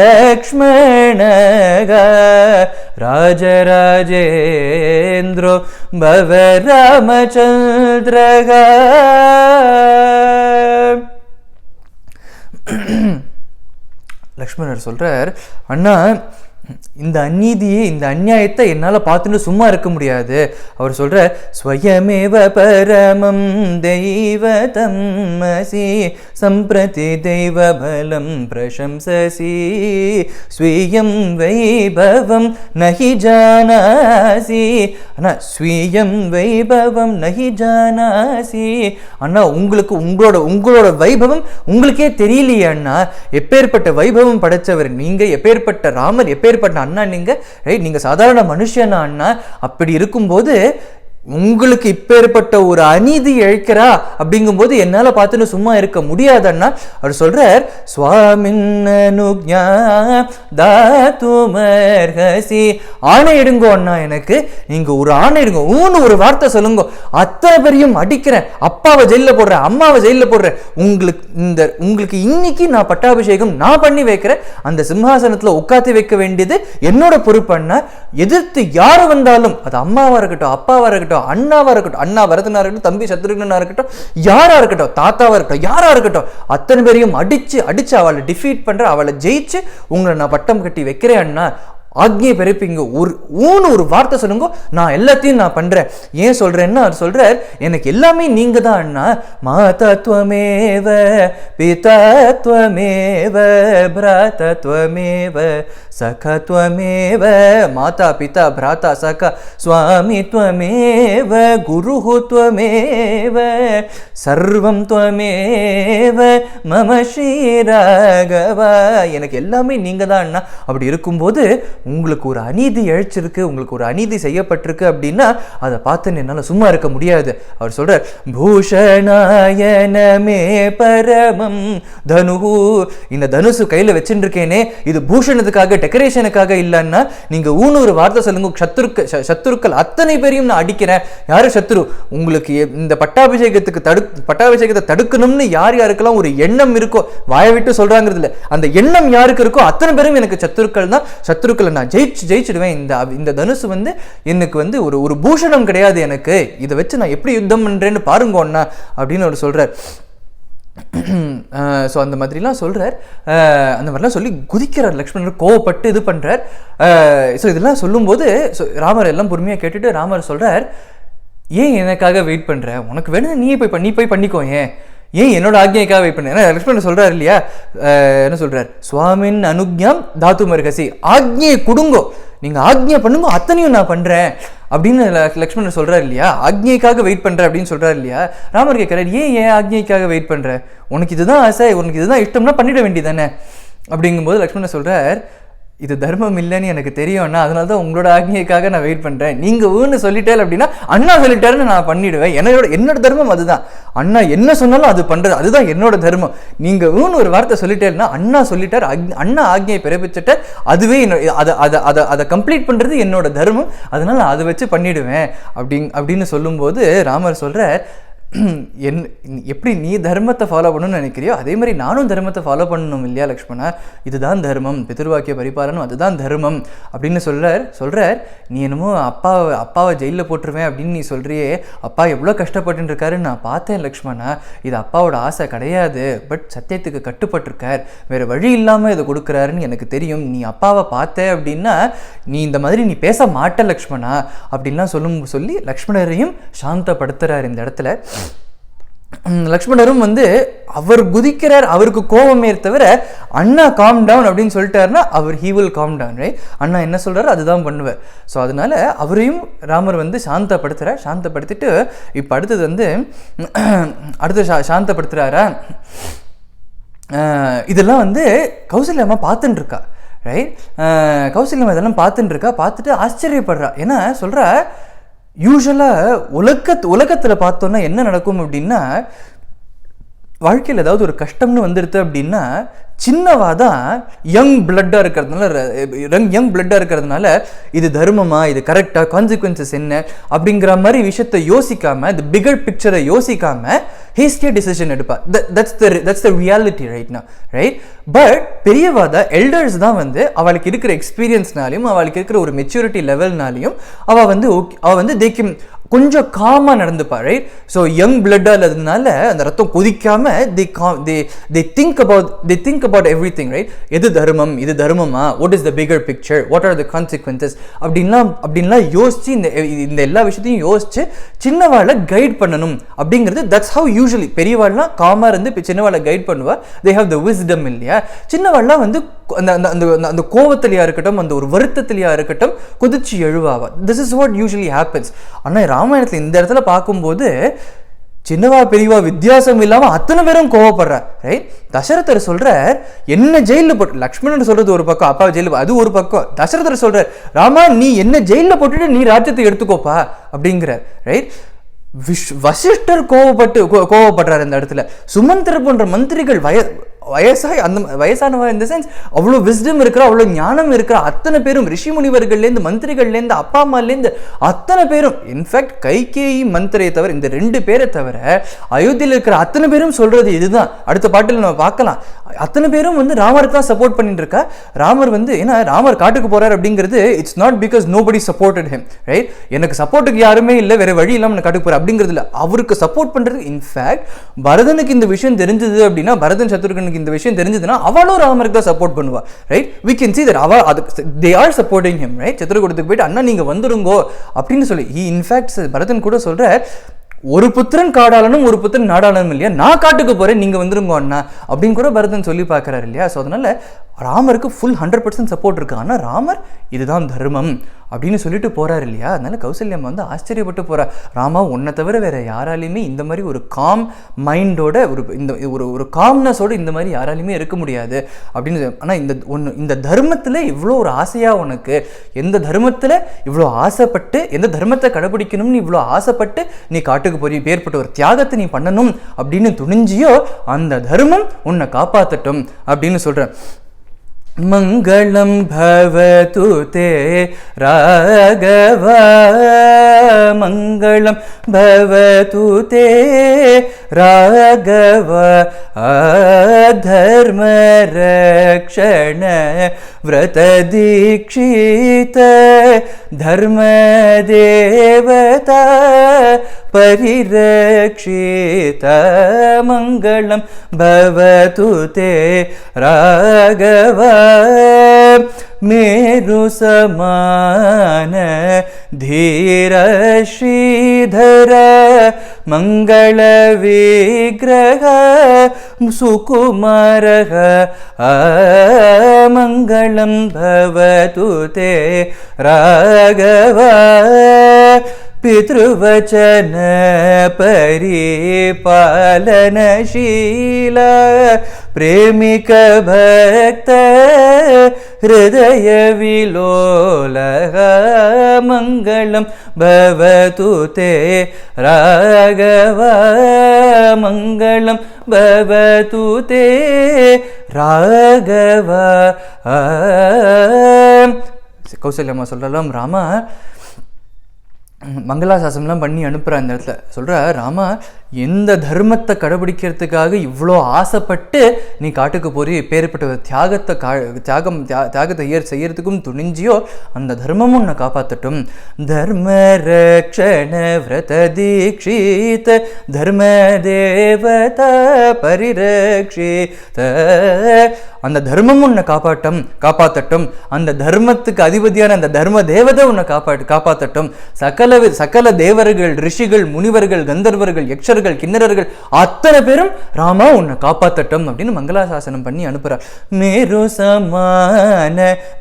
லக்ஷ்மணக, ராஜராஜேந்திரோ பவ ராமச்சந்திரக. லக்ஷ்மணர் சொல்றார், அண்ணா இந்த அநீதியை, இந்த அநியாயத்தை என்னால் பார்த்துட்டு சும்மா இருக்க முடியாது. அவர் சொல்ற, ஸ்வயமேவ பரமம் தெய்வதம் மசி, சம்பிரதி தெய்வ பலம் பிரசம்சசி, ஸ்வீயம் வைபவம் நஹி ஜானாசி. அண்ணா ஸ்வீயம் வைபவம் நஹி ஜானாசி, அண்ணா உங்களோட வைபவம் உங்களுக்கே தெரியலையே அண்ணா. எப்பேற்பட்ட வைபவம் படைச்சவர் நீங்க, எப்பேற்பட்ட ராமர், எப்பேற்பட்ட அண்ணா நீங்க, ரைட்? நீங்க சாதாரண மனுஷனா அண்ணா. அப்படி இருக்கும்போது உங்களுக்கு இப்பேற்பட்ட ஒரு அநீதி இழைக்கிறா அப்படிங்கும்போது என்னால பார்த்துன்னு சும்மா இருக்க முடியாதன்னா அவர் சொல்றார், சுவாமின் அனுக்ஞா தாத்துமர்ஹசி, ஆணை எடுங்கோ அண்ணா, எனக்கு நீங்க ஒரு ஆணை எடுங்க, ஊன்னு ஒரு வார்த்தை சொல்லுங்க, அத்தனை பேரையும் அடிக்கிறேன், அப்பாவை ஜெயில போடுறேன், அம்மாவை ஜெயில போடுறேன், உங்களுக்கு இன்னைக்கு நான் பட்டாபிஷேகம் நான் பண்ணி வைக்கிறேன், அந்த சிம்ஹாசனத்துல உட்காத்தி வைக்க வேண்டியது என்னோட பொறுப்பண்ணா. எதிர்த்து யாரு வந்தாலும், அது அம்மாவா இருக்கட்டும், அப்பாவா இருக்கட்டும், அண்ணாவா இருக்கட்டும், அண்ணா வரதனா இருக்கட்டும், தம்பி சத்ருகனா இருக்கட்டும், யாரா இருக்கட்டும், தாத்தாவா இருக்கட்டும், யாரா இருக்கட்டும், அத்தனை பேரையும் அடிச்சு அவளை டிஃபீட் பண்ற, அவளை ஜெயிச்சு உங்களை நான் பட்டம் கட்டி வைக்கிறேன் அண்ணா, ஆக்ஞையை பிறப்பிங்க, ஒரு வார்த்தை சொல்லுங்க, நான் எல்லாத்தையும் நான் பண்றேன். ஏன் சொல்றேன்னா அவர் சொல்றார், எனக்கு எல்லாமே நீங்க தான் அண்ணா, மாதத்வமேவ பிதாத்வமேவ பிராதத்வமேவ சகத்வமேவ, மாதா பிதா பிராதா சகா சுவாமித்வமேவ குருஹுத்வமேவ சர்வம் துவமேவ மம ஸ்ரீராகவா, எனக்கு எல்லாமே நீங்க தான் அண்ணா. அப்படி இருக்கும்போது உங்களுக்கு ஒரு அநீதி இழைச்சிருக்கு, உங்களுக்கு ஒரு அநீதி செய்யப்பட்டிருக்கு அப்படின்னா அதை பார்த்து என்னால் சும்மா இருக்க முடியாது. அவர் சொல்றார், பூஷணாயனமே பரமம் தனுஹு, இந்த தனுசு கையில் வச்சுட்டு இருக்கேனே இது பூஷணத்துக்காக டெக்கரேஷனுக்காக இல்லைன்னா நீங்க ஒரு வார்த்தை சொல்லுங்க, சத்துருக்கள் அத்தனை பேரையும் நான் அடிக்கிறேன். யாரு சத்துரு? உங்களுக்கு இந்த பட்டாபிஷேகத்தை தடுக்கணும்னு யாருக்கெல்லாம் ஒரு எண்ணம் இருக்கோ, வாய விட்டு சொல்றாங்கிறது இல்லை, அந்த எண்ணம் யாருக்கு இருக்கோ அத்தனை பேரும் எனக்கு சத்துருக்கள் தான். சத்துருக்களை நான் ஜெயிச்சிடுவேன். இந்த தனுசு எனக்கு ஒரு பூஷணம் கிடையாது, எனக்கு இதை வச்சு நான் எப்படி யுத்தம் பண்றேன்னு பாருங்க அண்ணா அப்படின்னு அவர் சொல்றார். ஸோ அந்த மாதிரிலாம் சொல்கிறார். அந்த மாதிரிலாம் சொல்லி குதிக்கிறார் லக்ஷ்மணர், கோவப்பட்டு இது பண்ணுறார். ஸோ இதெல்லாம் சொல்லும்போது ராமர் எல்லாம் பொறுமையாக கேட்டுட்டு ராமர் சொல்கிறார், ஏன் எனக்காக வெயிட் பண்ணுற? உனக்கு வேணும் நீ போய் பண்ணிக்கோ, ஏன் என்னோட ஆக்ஞைக்காக வெயிட் பண்ண? ஏன்னா லக்ஷ்மணர் சொல்கிறார் இல்லையா, என்ன சொல்கிறார், சுவாமின் அனுக்ஞாம் தாத்து மர்ஹசி, ஆக்ஞையை கொடுங்கோ, நீங்கள் ஆக்ஞை பண்ணுங்க, அத்தனையும் நான் பண்ணுறேன் அப்படின்னு லக்ஷ்மணர் சொல்கிறார் இல்லையா, ஆக்ஞைக்காக வெயிட் பண்ணுற அப்படின்னு சொல்கிறார் இல்லையா. ராமர் கேட்குறாரு, ஏன் ஆக்ஞைக்காக வெயிட் பண்ணுற? உனக்கு இதுதான் ஆசை, உனக்கு இதுதான் இஷ்டம்னா பண்ணிட வேண்டியதானே அப்படிங்கும்போது லக்ஷ்மணர் சொல்கிறார், இது தர்மம் இல்லைன்னு எனக்கு தெரியும்னா, அதனால தான் உங்களோட ஆக்ஞைக்காக நான் வெயிட் பண்ணுறேன். நீங்கள் ஊன்னு சொல்லிட்டேன் அப்படின்னா அண்ணா சொல்லிட்டாருன்னு நான் பண்ணிடுவேன். என்னோட தர்மம் அதுதான். அண்ணா என்ன சொன்னாலும் அது பண்ணுறது, அதுதான் என்னோட தர்மம். நீங்கள் ஊன்னு ஒரு வார்த்தை சொல்லிட்டேன்னா, அண்ணா சொல்லிட்டார், அண்ணா ஆக்ஞையை பிறப்பிச்சுட்டார், அதுவே அதை கம்ப்ளீட் பண்ணுறது என்னோட தர்மம், அதனால நான் அதை வச்சு பண்ணிடுவேன் அப்படின்னு சொல்லும்போது ராமர் சொல்கிறார், எப்படி நீ தர்மத்தை ஃபாலோ பண்ணணும்னு நினைக்கிறியோ அதே மாதிரி நானும் தர்மத்தை ஃபாலோ பண்ணணும் இல்லையா லக்ஷ்மணா, இதுதான் தர்மம், பிதிர்வாக்கிய பரிபாலனம் அதுதான் தர்மம் அப்படின்னு சொல்கிறார். நீ என்னமோ அப்பாவை ஜெயிலில் போட்டுருவேன் அப்படின்னு நீ சொல்கிறியே, அப்பா எவ்வளோ கஷ்டப்பட்டு இருக்காருன்னு நான் பார்த்தேன் லக்ஷ்மணா, இது அப்பாவோட ஆசை கிடையாது, பட் சத்தியத்துக்கு கட்டுப்பட்டிருக்கார், வேறு வழி இல்லாமல் இதை கொடுக்குறாருன்னு எனக்கு தெரியும். நீ அப்பாவை பார்த்த அப்படின்னா நீ இந்த மாதிரி நீ பேச மாட்ட லக்ஷ்மணா அப்படின்லாம் சொல்லி லக்ஷ்மணரையும் சாந்தப்படுத்துகிறார். இந்த இடத்துல லக்ஷ்மணரும் அவர் குதிக்கிறார், அவருக்கு கோபமே தவிர அண்ணா காம் டவுன் அப்படின்னு சொல்லிட்டாருன்னா he will calm down, right? அண்ணா என்ன சொல்றாரு அதுதான் பண்ணுவார். ஸோ அதனால அவரையும் ராமர் சாந்தப்படுத்துறார். சாந்தப்படுத்திட்டு இப்போ அடுத்தது சாந்தப்படுத்துறாரா, இதெல்லாம் கௌசல்யம்மா பார்த்துட்டு இருக்கா, ரைட்? கௌசல்யம்மா இதெல்லாம் பார்த்துட்டு இருக்கா, பார்த்துட்டு ஆச்சரியப்படுறா. ஏன்னா சொல்றா, யூஸ்வலாக உலகத்தில் பார்த்தோன்னா என்ன நடக்கும் அப்படின்னா, வாழ்க்கையில் ஏதாவது ஒரு கஷ்டம்னு வந்துடுது அப்படின்னா சின்னவா தான் யங் பிளட்டாக இருக்கிறதுனால இது தர்மமா, இது கரெக்டாக, கான்சிக்வன்சஸ் என்ன அப்படிங்கிற மாதிரி விஷயத்தை யோசிக்காம, இந்த பிகர் பிக்சரை யோசிக்காம ஹேஸ்டியாக டிசிஷன் எடுப்பா. That's the reality right now, right? But பெரியவா தான், எல்டர்ஸ் தான் அவளுக்கு இருக்கிற எக்ஸ்பீரியன்ஸ்னாலையும் அவளுக்கு இருக்கிற ஒரு மெச்சூரிட்டி லெவல்னாலையும் அவள் தேக்கும் கொஞ்சம் காமாக நடந்துப்பா, ரைட்? ஸோ யங் பிளட்டாக இல்லாததுனால அந்த ரத்தம் கொதிக்காம they think about everything, right? எது தர்மம், இது தர்மமா, what is the bigger picture, what are the consequences அப்படின்லாம் யோசிச்சு இந்த எல்லா விஷயத்தையும் யோசிச்சு சின்னவாளை கைட் பண்ணணும் அப்படிங்கிறது. தட்ஸ் ஹவ் யூஸ்வலி பெரியவாள்லாம் காமாக இருந்து சின்னவாளை கைட் பண்ணுவா. they have the wisdom இல்லையா. சின்னவாள்லாம் அந்த கோவத்திலையா இருக்கட்டும், அந்த ஒரு வருத்தத்திலையா இருக்கட்டும், குதிச்சு எழுவாவா. This is what usually happens. ஆனால் ராமாயணத்தில் இந்த இடத்துல பார்க்கும்போது சின்னவா பெரியவா வித்தியாசம் இல்லாம அத்தனை பேரும் கோவப்படுறார். ரைட்? தசரதர் சொல்றார் என்ன ஜெயில போட்டு, லக்ஷ்மணன் சொல்றது ஒரு பக்கம், அப்பா ஜெயில அது ஒரு பக்கம். தசரதர் சொல்றார் ராமா நீ என்ன ஜெயில போட்டுட்டு நீ ராஜ்யத்தை எடுத்துக்கோப்பா அப்படிங்கிறார். ரைட்? வசிஷ்டர் கோவப்படுறாரு இந்த இடத்துல. சுமந்திரர் போன்ற மந்திரிகள் வயசாய் அந்த வயசானவா இந்த சென்ஸ் அவ்வளோ விஸ்டம் இருக்கிற, அவ்வளோ ஞானம் இருக்கிற அத்தனை பேரும் ரிஷி முனிவர்கள்லேருந்து மந்திரிகள்லேருந்து அப்பா அம்மாலேருந்து அத்தனை பேரும், இன்ஃபேக்ட் கைகேயி மந்திரையை தவிர இந்த 2 பேரை தவிர அயோத்தியில் இருக்கிற அத்தனை பேரும் சொல்றது இதுதான். அடுத்த பாட்டில் நம்ம பார்க்கலாம். அத்தனை பேரும் வந்து ராமருக்கு தான் சப்போர்ட் பண்ணிட்டு இருக்கா. ராமர் வந்து ஏன்னா ராமர் காட்டுக்கு போறார் அப்படிங்கிறது it's not because nobody supported him. Right? எனக்கு சப்போர்ட்டுக்கு யாருமே இல்லை, வேற வழி இல்லாமல் நான் காட்டுக்கு போறேன் அப்படிங்கிறது இல்லை. அவருக்கு சப்போர்ட் பண்றது இன்ஃபேக்ட் பரதனுக்கு இந்த விஷயம் தெரிஞ்சது அப்படின்னா, பரதன் சத்ருகனுக்கு இந்த விஷயம் தெரிஞ்சதுன்னா அவளும் ராமருக்கு தான் சப்போர்ட் பண்ணுவா. Right? we can see that they are supporting him. Right? சத்ருகனுக்கு போயிட்டு அண்ணா நீங்க வந்துருங்கோ அப்படின்னு சொல்லி இன்ஃபேக்ட் பரதன் கூட சொல்ற ஒரு புத்திரன் காடாளனும் ஒரு புத்திரன் நாடாளனும் இல்லையா, நான் காட்டுக்கு போறேன் நீங்க வந்துருங்க அண்ணா அப்படின்னு கூட பரதன் சொல்லி பார்க்கிறாரு இல்லையா. ஸோ அதனால ராமருக்கு ஃபுல் 100% சப்போர்ட் இருக்கு. ஆனால் ராமர் இதுதான் தர்மம் அப்படின்னு சொல்லிட்டு போறாரு இல்லையா. அதனால கௌசல்யம் வந்து ஆச்சரியப்பட்டு போறார். ராமா உன்னை தவிர வேற யாராலையுமே இந்த மாதிரி ஒரு காம் மைண்டோட ஒரு காம்னஸோட இந்த மாதிரி யாராலையுமே இருக்க முடியாது அப்படின்னு. ஆனால் இந்த தர்மத்தில் இவ்வளோ ஒரு ஆசையா உனக்கு, எந்த தர்மத்தில் இவ்வளோ ஆசைப்பட்டு, எந்த தர்மத்தை கடைபிடிக்கணும்னு இவ்வளோ ஆசைப்பட்டு நீ காட்டுக்கு போய் பேர்பட்ட ஒரு தியாகத்தை நீ பண்ணணும் அப்படின்னு துணிஞ்சியோ அந்த தர்மம் உன்னை காப்பாற்றட்டும் அப்படின்னு சொல்ற. மங்களம் பவது தே ராகவ, மங்களம் பவது தே ராகவ, தர்ம ரக்ஷண व्रत दीक्षित धर्म देवता परिरक्षित मंगलम भवतु ते राघव मेरु समान धीर श्रीधर मंगल विग्रह सुकुमार मंगलम भवतु ते राघव पितृवचन परिपालनशील प्रेमिक भक्त हृदय विलोल मंगलम भवतु ते राघव मंगलम भवतु ते राघव. கௌசல்யம்மா சொல்லலாம் ராமா மங்களாசாசனம்லாம் பண்ணி அனுப்புகிற அந்த இடத்துல சொல்கிற ராமா எந்த தர்மத்தை கடைபிடிக்கிறதுக்காக இவ்வளோ ஆசைப்பட்டு நீ காட்டுக்கு போய் பேர்பட்ட தியாகத்தை செய்யறதுக்கும் துணிஞ்சியோ அந்த தர்மமும் உன்னை காப்பாற்றட்டும். தர்ம ரக்ஷண விரத தீக்ஷித தர்ம தேவதா பரிரக்ஷித அந்த தர்மமும் உன்னை காப்பாற்றட்டும். அந்த தர்மத்துக்கு அதிபதியான அந்த தர்ம தேவதை உன்னை காப்பாற்றட்டும். சகல தேவர்கள், ரிஷிகள், முனிவர்கள், கந்தர்வர்கள், யக்ஷர்கள், கிண்ணறர்கள் அத்தனை பேரும் ராமா உன்னை காப்பாற்றட்டும் அப்படின்னு மங்களாசாசனம் பண்ணி அனுப்புறார். மேரு சமான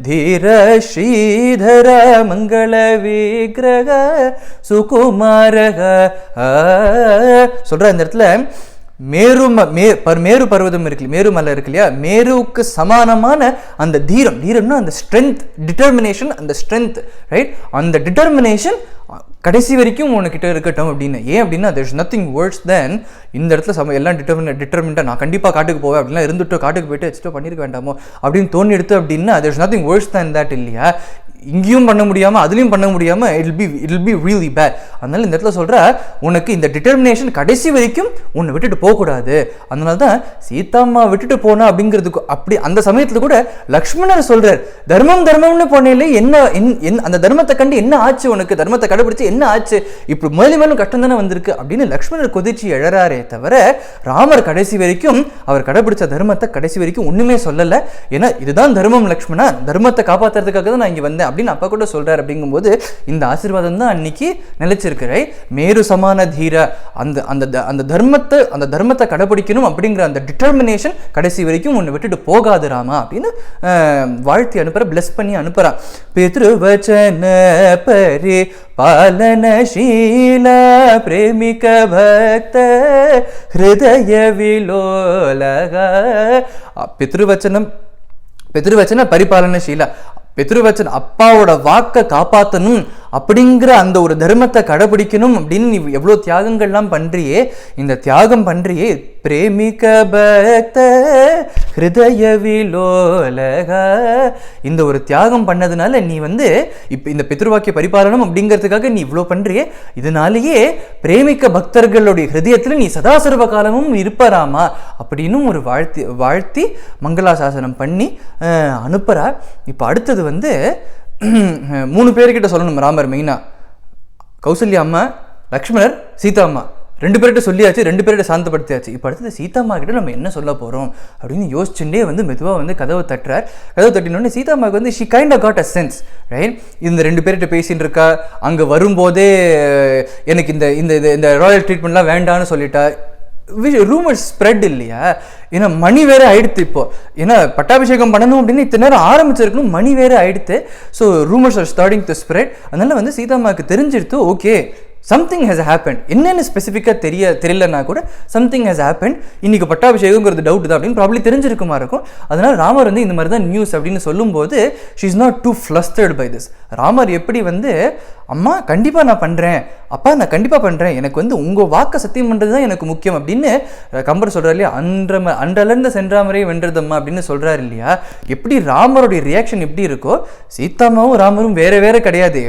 தீர ஸ்ரீதர மங்கள விக்கிரக சுகுமாரக சொல்ற. இந்த இடத்துல மேரு பர்வதம் இருக்கு, மேரு மலை இருக்கு இல்லையா, மேருவுக்கு சமானமான அந்த தீரம்னா அந்த ஸ்ட்ரென்த், டிட்டர்மினேஷன், அந்த ஸ்ட்ரென்த், ரைட், அந்த டிட்டர்மினேஷன் கடைசி வரைக்கும் உனக்கிட்ட இருக்கட்டும் அப்படின்னு. ஏன் அப்படின்னா there is nothing worse than இந்த இடத்துல எல்லாம் டிட்டர்மின்டாக நான் கண்டிப்பாக காட்டுக்கு போவேன் அப்படின்லாம் இருந்துட்டு காட்டுக்கு போயிட்டு வச்சுட்டு பண்ணியிருக்க வேண்டாமோ அப்படின்னு தோணி எடுத்து அப்படின்னா there is nothing worse than that இல்லையா. இங்கேயும் பண்ண முடியாமல் அதுலேயும் பண்ண முடியாமல் it will be really bad. அதனால இந்த இடத்துல சொல்கிற உனக்கு இந்த டிட்டர்மினேஷன் கடைசி வரைக்கும் உன்னை விட்டுட்டு போகக்கூடாது. அதனால தான் சீதாம்மா விட்டுட்டு போனா அப்படிங்கிறதுக்கு அப்படி அந்த சமயத்தில் கூட லக்ஷ்மணர் சொல்கிறார் தர்மம்னு போனேலே என்ன அந்த தர்மத்தை கண்டு என்ன ஆச்சு, உனக்கு தர்மத்தை கடைபிடிச்சு என்ன ஆச்சு, இப்படி மேலும் கஷ்டம் தானே வந்திருக்கு அப்படின்னு லக்ஷ்மணர் கொதிச்சு எழறாரே தவிர ராமர் கடைசி வரைக்கும் அவர் கடைபிடிச்ச தர்மத்தை கடைசி வரைக்கும் ஒன்றுமே சொல்லலை. ஏன்னா இதுதான் தர்மம் லக்ஷ்மணா, தர்மத்தை காப்பாற்றுறதுக்காக தான் நான் இங்கே வந்தேன் அப்படின்னு அப்பா கூட சொல்கிறார். அப்படிங்கும்போது இந்த ஆசீர்வாதம் தான் அன்னைக்கு நிலைச்சிருக்கிற மேரு சமான தீர அந்த தர்மத்தை கடைபிடிக்கணும் அப்படிங்கிற அந்த டிட்டர்மினேஷன் கடைசி வரைக்கும் உன்னை விட்டுட்டு போகாது ராமா அப்படின்னு வாழ்த்தி அனுப்புற, பிளஸ் பண்ணி அனுப்புறான். பித்ருவச்சன பரி பாலனசீல பிரேமிக பக்த ஹிருதய விலோலக. பித்ருவச்சன பரிபாலனசீல, பித்ருவச்சன் அப்பாவோட வாக்கை காப்பாற்றணும் அப்படிங்கிற அந்த ஒரு தர்மத்தை கடைபிடிக்கணும் அப்படின்னு நீ எவ்வளோ தியாகங்கள்லாம் பண்ணுறியே, இந்த தியாகம் பண்ணுறியே பிரேமிக பக்த ஹிருதய விலோலக. இந்த ஒரு தியாகம் பண்ணதுனால நீ இப்போ இந்த பித்ருவாக்கிய பரிபாலனம் அப்படிங்கிறதுக்காக நீ இவ்வளோ பண்ணுறியே, இதனாலேயே பிரேமிக்க பக்தர்களுடைய ஹிருதயத்தில் நீ சதாசர்வ காலமும் இருப்பராமா அப்படின்னு ஒரு வாழ்த்தி மங்களாசாசனம் பண்ணி அனுப்புகிறா. இப்போ அடுத்தது 3 பேர்கிட்ட சொல்லணும் ராமர். மெயினாக கௌசல்யா அம்மா, லக்ஷ்மணர், சீதா அம்மா 2 பேர்கிட்ட சொல்லியாச்சு, 2 பேர்கிட்ட சாந்தப்படுத்தியாச்சு. இப்போ அடுத்தது சீதா அம்மா கிட்ட நம்ம என்ன சொல்ல போகிறோம் அப்படின்னு யோசிச்சுட்டே மெதுவாக கதவை தட்டுறார். கதவை தட்டினோடனே சீதா அம்மாவுக்கு she kind of got a sense, right? இந்த 2 பேர்கிட்ட பேசின்னு இருக்கா, அங்கே வரும்போதே எனக்கு இந்த ராயல் ட்ரீட்மெண்ட்லாம் வேண்டான்னு சொல்லிட்டா. ரூமர் ஸ்ப்ரெட் இல்லையா? ஏன்னா மணி வேற ஆயிடுத்து. இப்போ ஏன்னா பட்டாபிஷேகம் பண்ணணும் அப்படின்னு இத்தனை நேரம் ஆரம்பிச்சிருக்கணும், மணி வேற ஆயிடுத்து. So rumours are starting to spread. அதனால சீதாம்மாவுக்கு தெரிஞ்சிருத்து, ஓகே சம்திங் ஹேஸ் ஹேப்பன். என்னென்னு ஸ்பெசிஃபிக்காக தெரியலன்னா கூட சம்திங் ஹேஸ் ஹேப்பன், இன்னைக்கு பட்டாபிஷேகங்கிறது டவுட் தான் அப்படின்னு ப்ராப்ளி தெரிஞ்சிருக்குமா இருக்கும். அதனால ராமர் இந்த மாதிரி தான் நியூஸ் அப்படின்னு சொல்லும்போது she is not too flustered by this. Ramar எப்படி அம்மா கண்டிப்பாக நான் பண்ணுறேன், அப்பா நான் கண்டிப்பாக பண்ணுறேன், எனக்கு உங்கள் வாக்கை சத்தியம் பண்ணுறது தான் எனக்கு முக்கியம் அப்படின்னு கம்பர் சொல்கிறார் இல்லையா? அன்றலர்ந்த சென்றாமரை வென்றதம்மா அப்படின்னு சொல்கிறார் இல்லையா? எப்படி ராமருடைய ரியாக்ஷன் எப்படி இருக்கோ, சீதாமாவும் ராமரும் வேற கிடையாது.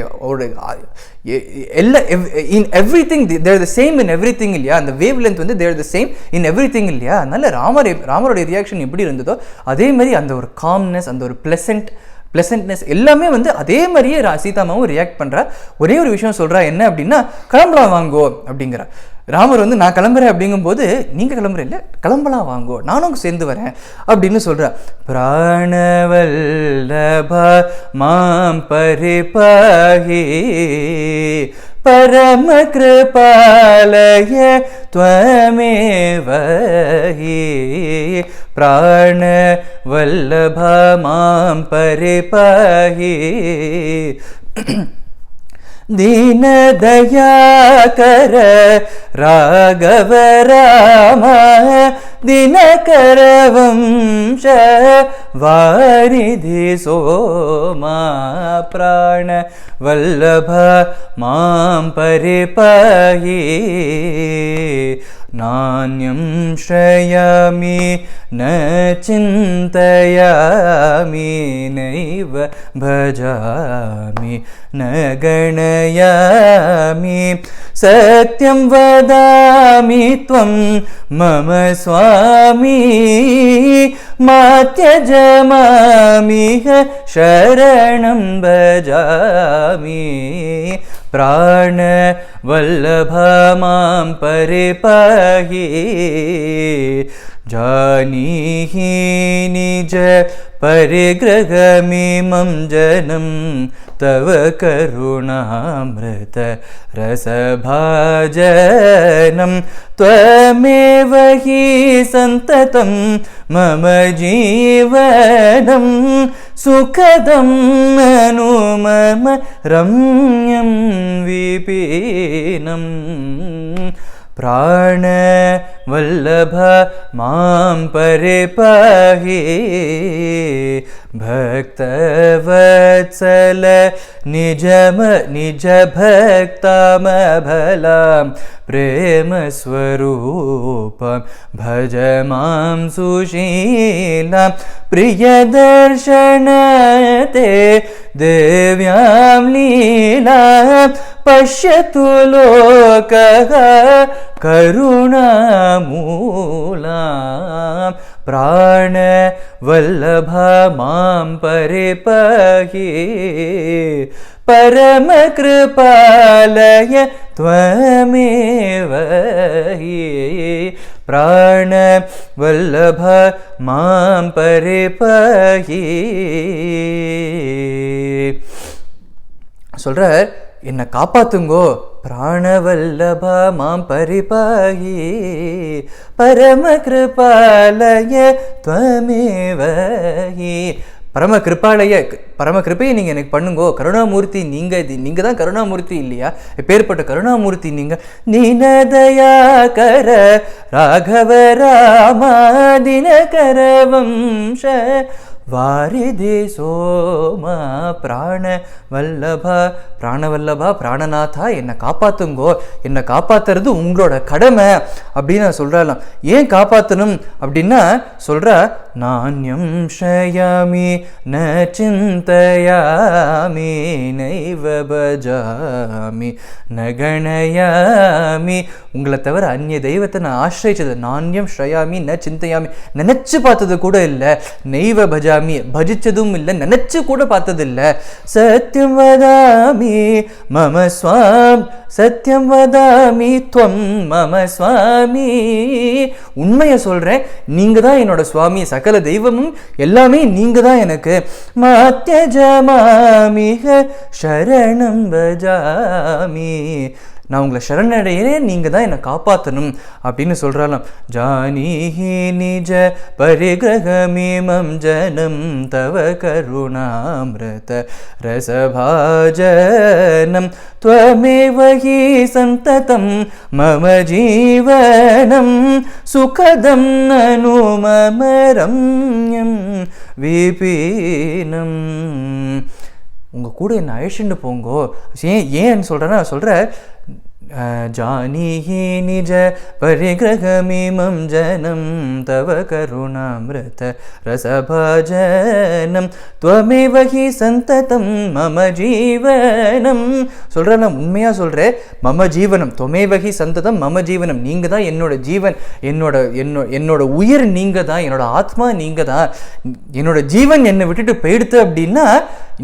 In everything they're the same in everything இல்லையா? அந்த wavelength they're the same in everything இல்லையா? அதனால ராமருடைய ரியாக்ஷன் எப்படி இருந்ததோ அதே மாதிரி அந்த ஒரு காம்னஸ், அந்த ஒரு பிளசன்ட்னஸ் எல்லாமே அதே மாதிரியே சீதாமாவும் ரியாக்ட் பண்ணுறா. ஒரே ஒரு விஷயம் சொல்கிறா, என்ன அப்படின்னா கிளம்பலாம் வாங்கோ அப்படிங்கிற. ராமர் நான் கிளம்புறேன் அப்படிங்கும்போது நீங்கள் கிளம்புற இல்லை, கிளம்பலாம் வாங்கோ, நானும் சேர்ந்து வரேன் அப்படின்னு சொல்கிறா. பிராணவல்லப மாம் பரிபாஹி பரம கிருபாலய த்வமேவ ஹி பிராண வல்லப மாம் பரிபாஹி दीन दयाकर राघव राम दिनकर वंश वारिधि सोमा प्राण वल्लभ मां परिपाहि नान्यं श्रयामि न चिन्तयामि नैव भजामि न गणयामि सत्यं वदामि त्वं मम स्वामी मा त्यज मामिह शरणं भजामि प्राण वल्लभ मां परिपाहि जानीहि निज परिग्रहमिमं जनं तव करुणामृत रसभाजनं त्वमेव हि सन्ततं मम जीवनं सुखदं ननु मम रम्यं विपिनं प्राण वल्लभ मां परिपाहि भक्तवत्सल निज भक्तामभलां प्रेम स्वरूपं भज मां सुशीलां प्रियदर्शनते देव्यां लीलां पश्यतु लोकः करुणामूलां प्राण वल्लभ मां परिपाहि परम कृपालय त्वमेव हि प्राण वल्लभ मां परिपाहि சொல்கிறார், என்னை காப்பாத்துங்கோ பிராணவல்லபா மாம் பரிபாகி பரம கிருபாலய த்வமேவஹி. பரம கிருப்பையை நீங்கள் எனக்கு பண்ணுங்கோ. கருணாமூர்த்தி நீங்கள் தான் கருணாமூர்த்தி இல்லையா? எப்பேற்பட்ட கருணாமூர்த்தி நீங்கள். தீனதயாகர ராகவ ராமா தினகர வம்ச வாரிதி சோமா பிராணவல்லபா பிராணநாதா என்னை காப்பாத்துங்கோ. என்னை காப்பாத்துறது உங்களோட கடமை அப்படின்னு நான் சொல்கிறாலாம். ஏன் காப்பாற்றணும் அப்படின்னா சொல்கிறா, நாண்யம் ஷயாமி ந சிந்தயாமி நைவ பஜாமி ந கணயாமி. உங்களை தவிர அந்நிய தெய்வத்தை நான் ஆசிரிச்சது. நாண்யம் ஷயாமி ந சிந்தயாமி, நினைச்சு பார்த்தது கூட இல்லை. நைவ பஜாமி, பஜிச்சதும் இல்லை, நினைச்சு கூட பார்த்தது இல்லை. சத்தியம் வதாமி மம ஸ்வாம், சத்தியம் வதாமி துவம் மம ஸ்வாமி. உண்மையை சொல்றேன், நீங்க தான் என்னோட சுவாமி. சகல தெய்வமும் எல்லாமே நீங்க தான் எனக்கு. மாத்யஜமாமிஹ சரணம் பஜாமி, நான் உங்களை சரணடையிறேன், நீங்கள் தான் என்னை காப்பாற்றணும் அப்படின்னு சொல்கிறாலாம். ஜானீஹி நிஜ பரிகிரகமீமம் ஜனம் தவ கருணாமிருத ரசபாஜனம் த்வமேவஹி சந்ததம் மம ஜீவனம் சுகதம் நனு மம ரம்யம் விபீனம். உங்கள் கூட என்னை அழைச்சிட்டு போங்கோ. ஏன்னு சொல்கிறேன்னா சொல்கிறேன், ஜானீஹி நிஜ பரிகிரகமீமம் ஜனம் தவ கருணாமிருத ரசபாஜனம் த்வமேவஹி சந்ததம் மம ஜீவனம். சொல்கிறேன், நான் உண்மையாக சொல்கிறேன். மம ஜீவனம் த்வமேவஹி சந்ததம் மம ஜீவனம். நீங்கள் தான் என்னோட ஜீவன், என்னோட உயிர் நீங்கள் தான், என்னோட ஆத்மா நீங்கள் தான். என்னோட ஜீவன் என்னை விட்டுட்டு போயிடுத்து அப்படின்னா,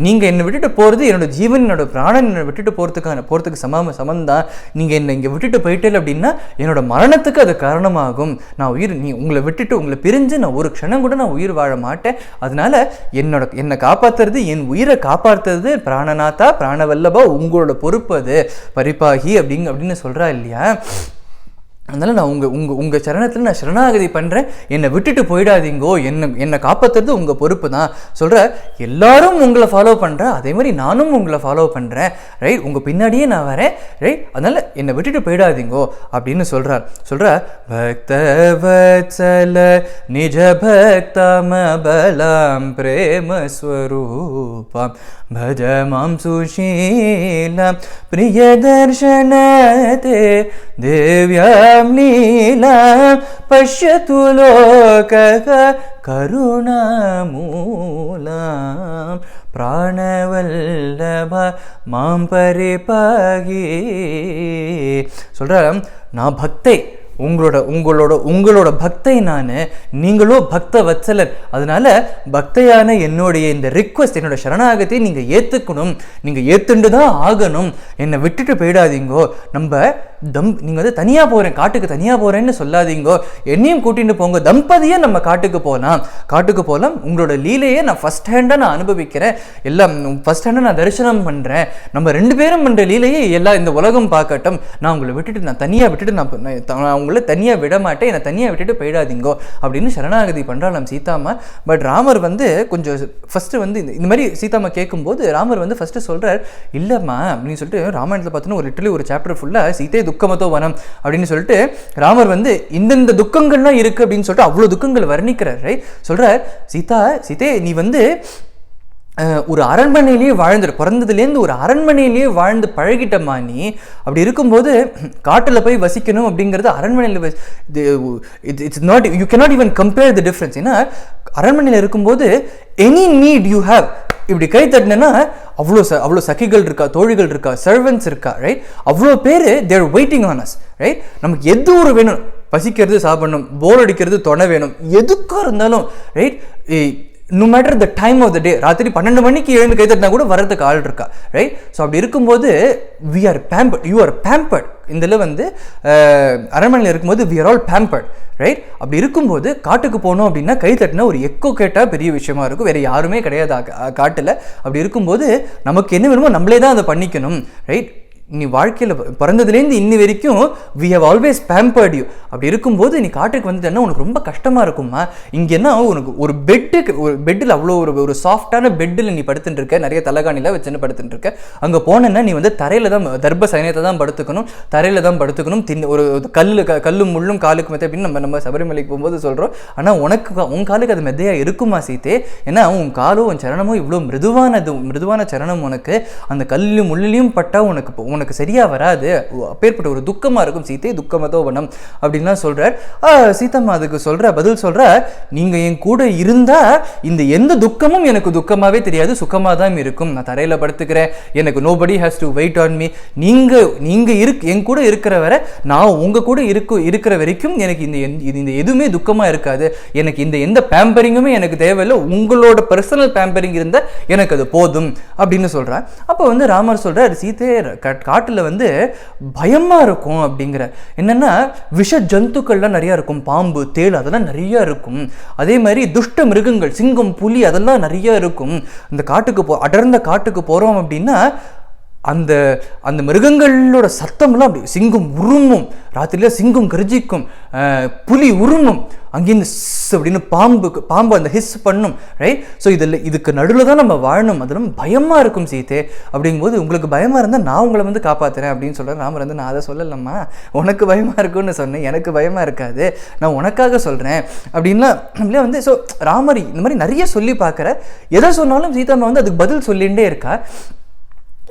நீங்கள் என்னை விட்டுட்டு போகிறது என்னோட ஜீவன், என்னோட பிராணன் என்னை விட்டுட்டு போகிறதுக்கு சமந்தான். நீங்கள் என்னை இங்கே விட்டுட்டு போயிட்டே அப்படின்னா என்னோட மரணத்துக்கு அது காரணமாகும். நான் உங்களை விட்டுட்டு உங்களை பிரிஞ்சு நான் ஒரு க்ஷணம் கூட நான் உயிர் வாழ மாட்டேன். அதனால என்னை காப்பாற்றுறது, என் உயிரை காப்பாற்றுறது பிராணநாதா பிராணவல்லபா உங்களோட பொறுப்பு அது. பரிபாகி அப்படின்னு சொல்கிறா இல்லையா? அதனால் நான் உங்கள் சரணத்தில் நான் சரணாகதி பண்ணுறேன். என்னை விட்டுட்டு போயிடாதீங்கோ. என்னை காப்பாற்றுறது உங்கள் பொறுப்பு தான். சொல்கிற, எல்லாரும் உங்களை ஃபாலோ பண்ணுறேன், அதே மாதிரி நானும் உங்களை ஃபாலோ பண்ணுறேன். ரைட், உங்கள் பின்னாடியே நான் வரேன். ரைட், அதனால் என்னை விட்டுட்டு போயிடாதீங்கோ அப்படின்னு சொல்கிறார். பக்த வத்சல நிஜ பக்தம பலாம் பிரேம ஸ்வரூபம் பஜ மாம் சுஷீலம் பிரியதர்ஷனதே தேவ்யாம் லீலாம் பஷ்யது லோகக கருணாமூலாம் பிராணவல்லப மாம் பரிபாகி. சொல்ற, நான் பக்தை, உங்களோட பக்தை நான், நீங்களோ பக்த வத்சலர். அதனால பக்தையான என்னுடைய இந்த ரிக்வெஸ்ட், என்னோட சரணாகத்தை நீங்கள் ஏற்றுக்கணும், நீங்கள் ஏற்றுண்டு தான் ஆகணும். என்னை விட்டுட்டு போயிடாதீங்கோ. நீங்கள் வந்து தனியாக போகிறேன், காட்டுக்கு தனியாக போகிறேன்னு சொல்லாதீங்கோ. என்னையும் கூட்டிகிட்டு போங்க. தம்பதியை நம்ம காட்டுக்கு போகலாம். உங்களோட லீலையை நான் ஃபஸ்ட் ஹேண்டாக நான் அனுபவிக்கிறேன், எல்லாம் ஃபஸ்ட் ஹேண்டாக நான் தரிசனம் பண்ணுறேன். நம்ம 2 பேரும் பண்ணுற லீலையை எல்லாம் இந்த உலகம் பார்க்கட்டும். நான் உங்களை விட்டுட்டு நான் தனியாக விட்டுட்டு நான் உங்களை தனியாக விட மாட்டேன், என்னை தனியாக விட்டுட்டு போயிடாதீங்கோ அப்படின்னு சரணாகதி பண்ணுறாள் சீதாமா. பட் ராமர் வந்து கொஞ்சம் ஃபஸ்ட்டு வந்து இந்த மாதிரி சீதாமா கேட்கும்போது ராமர் வந்து ஃபஸ்ட்டு சொல்கிறார், இல்லைம்மா அப்படின்னு சொல்லிட்டு ராமாயணத்தில் பார்த்தோன்னா லிட்டரலி ஒரு சாப்டர் ஃபுல்லாக சீதே துக்கமத்தோ வனம் அப்படின்னு சொல்லிட்டு ராமர் வந்து இந்த துக்கங்கள்லாம் இருக்குது அப்படின்னு சொல்லிட்டு அவ்வளோ துக்கங்கள் வர்ணிக்கிறார். ரைட், சொல்கிறார், சீதே நீ வந்து ஒரு அரண்மனையிலேயே பிறந்ததுலேருந்து ஒரு அரண்மனையிலேயே வாழ்ந்து பழகிட்டம்மா நீ. அப்படி இருக்கும்போது காட்டில் போய் வசிக்கணும் அப்படிங்கிறது அரண்மனையில் it's not, you cannot even compare the difference. ஏன்னா அரண்மனையில் இருக்கும்போது எனி நீட் யூ ஹேவ், இப்படி கை தட்டினா அவ்வளோ சகிகள் இருக்கா, தோழிகள் இருக்கா, சர்வன்ட்ஸ் இருக்கா. ரைட், அவ்வளோ பேர் தேர் வெயிட்டிங் ஆன் அஸ். ரைட், நமக்கு எது ஒரு வேணும், பசிக்கிறது சாப்பிடணும், போர் அடிக்கிறது துணை வேணும், எதுக்காக இருந்தாலும் right no matter the time of the day, ராத்திரி 12 மணிக்கு எழுந்து கை தட்டினா கூட வரதுக்கு ஆள் இருக்கா, ரைட்? ஸோ அப்படி இருக்கும்போது we are pampered, you are pampered. இதில் வந்து அரண்மனையில் இருக்கும்போது we are all pampered, right? அப்படி இருக்கும்போது காட்டுக்கு போனோம் அப்படின்னா கை தட்டினா ஒரு எக்கோ கேட்டால் பெரிய விஷயமா இருக்கும், வேறு யாருமே கிடையாது காட்டில். அப்படி இருக்கும்போது நமக்கு என்ன வேணுமோ நம்மளே தான் அதை பண்ணிக்கணும், ரைட்? நீ வாழ்க்கையில் பிறந்ததுலேருந்து இன்னி வரைக்கும் we have always pampered you. அப்படி இருக்கும்போது நீ காட்டுக்கு வந்துட்டேன்னா உனக்கு ரொம்ப கஷ்டமாக இருக்குமா? இங்கேன்னா உனக்கு ஒரு பெட்டில் அவ்வளோ ஒரு சாஃப்டான பெட்டில் நீ படுத்துட்டு இருக்க, நிறைய தலைகாணியில் வச்சுன்னு படுத்துட்டு இருக்க. அங்கே போனேன்னா நீ வந்து தரையில் தான், தர்ப சயனத்தை தான் படுத்துக்கணும், தரையில் தான் படுத்துக்கணும், ஒரு கல்லும் முள்ளும் காலுக்கு மெத்த அப்படின்னு நம்ம சபரிமலைக்கு போகும்போது சொல்கிறோம். ஆனால் உன் காலுக்கு அது மெத்தையாக இருக்குமா சீத்தே? ஏன்னா உன் காலும் உன் சரணமும் இவ்வளோ மிருதுவான சரணம், உனக்கு அந்த கல்லும் முள்ளிலையும் பட்டால் உனக்கு சரியா வராது, அப்பேற்பட்ட ஒரு துக்கமா இருக்கும் சீத்தை, துக்கமதோ வனம் அப்படின்லாம் சொல்றார். சீதம்மா அதுக்கு பதில் சொல்ற, நீங்க என் கூட இருந்தா இந்த எந்த துக்கமும் எனக்கு துக்கமாவே தெரியாது, சுகமா தான் இருக்கும். நான் தரையில படுத்துக்கிறேன், எனக்கு nobody has to wait on me. நீங்க என் கூட இருக்கிற வரை, நான் உங்க கூட இருக்கிற வரைக்கும் எனக்கு இந்த எதுவுமே துக்கமா இருக்காது, எனக்கு இந்த எந்த பேம்பரிங்குமே எனக்கு தேவையில்லை, உங்களோட பர்சனல் பேம்பரிங் இருந்தா எனக்கு அது போதும் அப்படின்னு சொல்றேன். அப்போ வந்து ராமர் சொல்றார், சீத்தை காட்டில் வந்து பயமா இருக்கும் அப்படிங்கிற, என்னன்னா விஷ ஜந்துக்கள்லாம் நிறைய இருக்கும், பாம்பு தேள் அதெல்லாம் நிறைய இருக்கும், அதே மாதிரி துஷ்ட மிருகங்கள் சிங்கம் புலி அதெல்லாம் நிறைய இருக்கும். இந்த காட்டுக்கு அடர்ந்த காட்டுக்கு போறோம் அப்படின்னா அந்த அந்த மிருகங்களோட சத்தம்லாம் அப்படி சிங்கம் உருமும், ராத்திரில சிங்கம் கர்ஜிக்கும், புலி உருமும், அங்கேருந்து அப்படின்னு பாம்பு அந்த ஹிஸ் பண்ணும், ரைட்? ஸோ இதுக்கு நடுவில் தான் நம்ம வாழணும், அதெல்லாம் பயமாக இருக்கும் சீத்தே. அப்படிங்கும்போது உங்களுக்கு பயமாக இருந்தால் நான் உங்களை வந்து காப்பாற்றுறேன் அப்படின்னு சொல்கிறேன். ராமர் வந்து, நான் அதை சொல்லலம்மா, உனக்கு பயமாக இருக்குன்னு சொன்னேன், எனக்கு பயமாக இருக்காது, நான் உனக்காக சொல்கிறேன் அப்படின்லாம் நம்மளே வந்து. ஸோ ராமர் இந்த மாதிரி நிறைய சொல்லி பார்க்குற, எதை சொன்னாலும் சீதாம்மா வந்து அதுக்கு பதில் சொல்லிகிட்டே இருக்கா.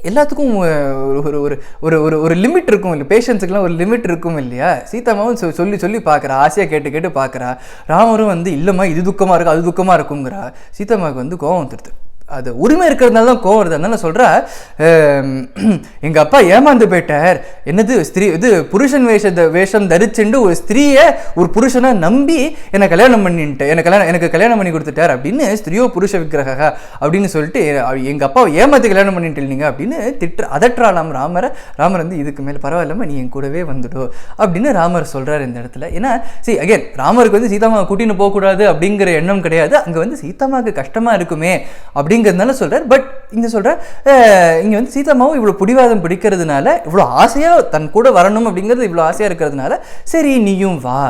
எல்லாத்துக்கும் ஒரு லிமிட் இருக்கும் இல்லை, பேஷன்ஸுக்கெல்லாம் ஒரு லிமிட் இருக்கும் இல்லையா? சீதாமாவும் சொல்லி பார்க்குறா, ஆசையாக கேட்டு பார்க்குறா. ராமரும் வந்து இல்லைம்மா இது துக்கமாக இருக்கும் அது துக்கமாக இருக்குங்கிறா. சீதாமாவுக்கு வந்து கோபம் வந்துடுது, அது உரிமை இருக்கிறதுனால தான் கோவம் வருது. அதனால சொல்கிறா, எங்கள் அப்பா ஏமாந்து போயிட்டார், என்னது புருஷன் வேஷம் தரிச்சுண்டு ஒரு ஸ்திரீயை ஒரு புருஷனை நம்பி என்னை கல்யாணம் பண்ணிட்டு எனக்கு கல்யாணம் பண்ணி கொடுத்துட்டார் அப்படின்னு, ஸ்திரியோ புருஷ விக்கிரகா அப்படின்னு சொல்லிட்டு எங்கள் அப்பாவை ஏமாற்றி கல்யாணம் பண்ணிட்டு இல்லைங்க அப்படின்னு அதற்றாலாம் ராமர் வந்து இதுக்கு மேலே பரவாயில்லாமல் நீ என் கூடவே வந்துடும் அப்படின்னு ராமர் சொல்கிறார் இந்த இடத்துல. ஏன்னா அகைன் ராமருக்கு வந்து சீதாமாவை கூட்டின்னு போகக்கூடாது அப்படிங்கிற எண்ணம் கிடையாது, அங்கே வந்து சீதாமாவுக்கு கஷ்டமாக இருக்குமே அப்படிங்கிறதுனால சொல்கிறார். பட் இங்கே சொல்கிறார், இங்கே வந்து சீதாமாவும் இவ்வளோ பிடிவாதம் பிடிக்கிறதுனால, இவ்வளோ ஆசையாக தன் கூட வரணும் அப்படிங்கிறது இவ்வளோ ஆசையாக இருக்கிறதுனால, சரி நீயும் வா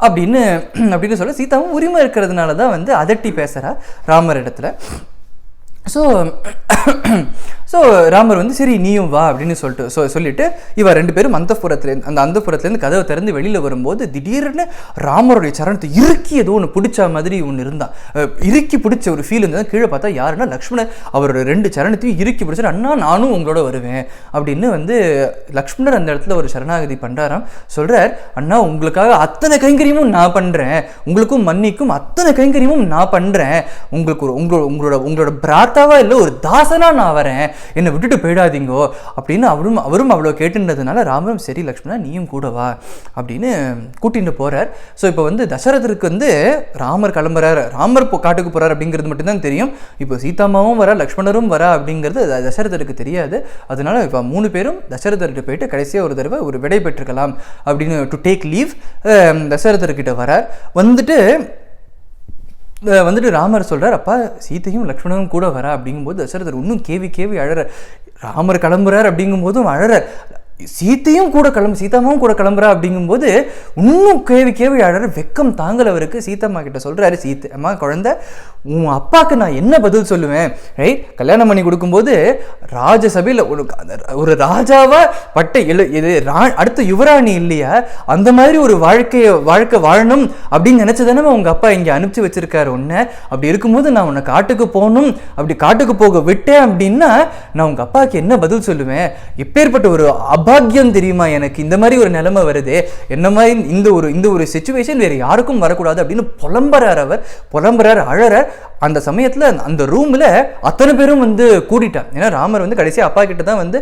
அப்படின்னு சொல்ல, சீதாவும் உரிமை இருக்கிறதுனால தான் வந்து அதட்டி பேசுகிறா ராமர் இடத்துல. ஸோ ராமர் வந்து சரி நீயும் வா அப்படின்னு சொல்லிட்டு இவ ரெண்டு பேரும் அந்தப்புறத்துலேருந்து கதவை திறந்து வெளியில் வரும்போது திடீர்னு ராமருடைய சரணத்தை இறுக்கி ஏதோ ஒன்று பிடிச்ச மாதிரி ஒன்று இருந்தான், இறுக்கி பிடிச்ச ஒரு ஃபீல் இருந்தால். கீழே பார்த்தா யாருன்னா லக்ஷ்மணர் அவரோட 2 சரணத்தையும் இறுக்கி பிடிச்சார். அண்ணா நானும் உங்களோட வருவேன் அப்படின்னு வந்து லக்ஷ்மணர் அந்த இடத்துல ஒரு சரணாகதி பண்ணுறாராம். சொல்கிறார், அண்ணா உங்களுக்காக அத்தனை கைங்கரியமும் நான் பண்ணுறேன், உங்களுக்கும் மன்னிக்கும் அத்தனை கைங்கரியமும் நான் பண்ணுறேன், உங்களோட பிரார்த்தாவா இல்லை ஒரு தாசனா நான் வரேன், என்னை விட்டுட்டு போயிடாதீங்கோ அப்படின்னு அவரும் அவ்வளோ கேட்டுன்றதுனால ராமரும் சரி லக்ஷ்மணா நீயும் கூட வா அப்படின்னு கூட்டிட்டு போறார். ஸோ இப்போ வந்து தசரதருக்கு வந்து ராமர் கிளம்புறாரு, ராமர் காட்டுக்கு போறாரு அப்படிங்கிறது மட்டும்தான் தெரியும். இப்போ சீதாமாவும் வரா லக்ஷ்மணரும் வரா அப்படிங்கிறது தசரதருக்கு தெரியாது. அதனால இப்போ 3 பேரும் தசரதர்கிட்ட போயிட்டு கடைசியாக ஒரு தடவை ஒரு விடை பெற்றுக்கலாம் அப்படின்னு டு டேக் லீவ் தசரதர்கிட்ட வரார். வந்துட்டு ராமர் சொல்கிறார், அப்பா சீத்தையும் லக்ஷ்மணனும் கூட வரா அப்படிங்கும்போது தசரதர் இன்னும் கேவி அழற. ராமர் கிளம்புறார் அப்படிங்கும்போதும் அழற, சீதாமாவும் கூட கிளம்புறா அப்படிங்கும்போது இன்னும் கேவி அழற. வெக்கம் தாங்கலவருக்கு. சீதாம்மா கிட்ட சொல்கிறாரு, அம்மா குழந்தை உன் அப்பாவுக்கு நான் என்ன பதில் சொல்லுவேன், ரைட்? கல்யாணம் பண்ணி கொடுக்கும்போது ராஜசபையில் ஒரு ராஜாவா பட்ட அடுத்த யுவராணி இல்லையா, அந்த மாதிரி ஒரு வாழ்க்கை வாழணும் அப்படின்னு நினைச்சதானே உங்க அப்பா இங்கே அனுப்பிச்சு வச்சிருக்காரு உன்னை. அப்படி இருக்கும்போது நான் உன்னை காட்டுக்கு போகணும், அப்படி காட்டுக்கு போக விட்டேன் அப்படின்னா நான் உங்க அப்பாவுக்கு என்ன பதில் சொல்லுவேன்? எப்பேற்பட்ட ஒரு அபாகியம் தெரியுமா எனக்கு, இந்த மாதிரி ஒரு நிலைமை வருது, என்ன மாதிரி இந்த ஒரு சிச்சுவேஷன் வேற யாருக்கும் வரக்கூடாது அப்படின்னு புலம்புறார். அழறார். அந்த சமயத்தில் அந்த ரூமில் அத்தனை பேரும் வந்து கூட்டிட்டான். ஏன்னா ராமர் வந்து கடைசியாக அப்பா கிட்ட தான் வந்து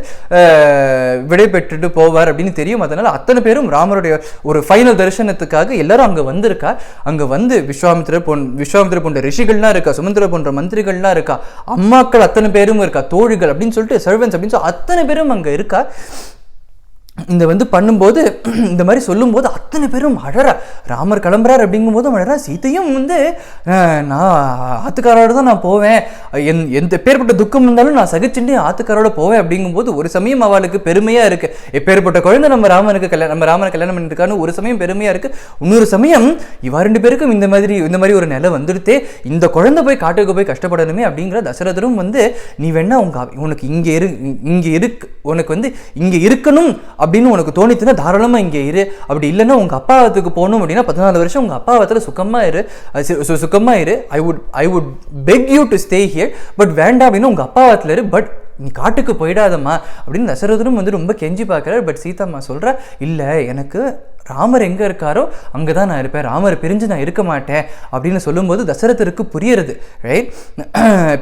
விடை பெற்றுட்டு போவார் அப்படின்னு தெரியும். அதனால அத்தனை பேரும் ராமருடைய ஒரு ஃபைனல் தரிசனத்துக்காக எல்லாரும் அங்கே வந்திருக்கா. அங்கே வந்து விஸ்வாமித்திரர் போன்ற ரிஷிகள்லாம் இருக்கா, சுமந்திரர் போன்ற மந்திரிகள்லாம் இருக்கா, அம்மாக்கள் அத்தனை பேரும் இருக்கா, தோழிகள் அப்படின்னு சொல்லிட்டு சர்வன்ஸ் அப்படின்னு சொல்லி அத்தனை பேரும் அங்கே இருக்கா. இந்த வந்து பண்ணும்போது இந்த மாதிரி சொல்லும்போது அத்தனை பேரும் அழறா. ராமர் கிளம்புறார் அப்படிங்கும்போதும் அழறா. சீத்தையும் வந்து நான் ஆத்துக்காரோட தான் நான் போவேன், எந்த பேர்பட்ட துக்கம் இருந்தாலும் நான் சகிச்சுட்டு ஆத்துக்காரோட போவேன் அப்படிங்கும்போது ஒரு சமயம் அவளுக்கு பெருமையாக இருக்குது. எப்பேற்பட்ட குழந்தை நம்ம ராமரை கல்யாணம் பண்ணிருக்கான்னு ஒரு சமயம் பெருமையாக இருக்குது. இன்னொரு சமயம் இவா 2 பேருக்கும் இந்த மாதிரி ஒரு நிலை வந்துடுத்தே, இந்த குழந்தை போய் காட்டுக்கு போய் கஷ்டப்படணுமே அப்படிங்கிற தசரதரும் வந்து நீ வேணா உனக்கு உனக்கு வந்து இங்கே இருக்கணும் அப்படின்னு உனக்கு தோணித்துன்னா தாராளமாக இங்கே இரு, அப்படி இல்லைன்னா உங்கள் அப்பாவத்துக்கு போகணும் அப்படின்னா 14 வருஷம் உங்கள் அப்பாவத்தில் சுகமாக இரு. I would peg you to stay here, but வேண்டாம் அப்படின்னா உங்கள் அப்பாவத்தில் இரு, பட் நீ காட்டுக்கு போயிடாதம்மா அப்படின்னு தசரதரும் வந்து ரொம்ப கெஞ்சி பார்க்குறாரு. பட் சீதாம்மா சொல்கிறா, இல்லை எனக்கு ராமர் எங்கே இருக்காரோ அங்கே தான் நான் இருப்பேன், ராமரை பிரிஞ்சு நான் இருக்க மாட்டேன் அப்படின்னு சொல்லும்போது தசரதருக்கு புரியுறது. ரைட்,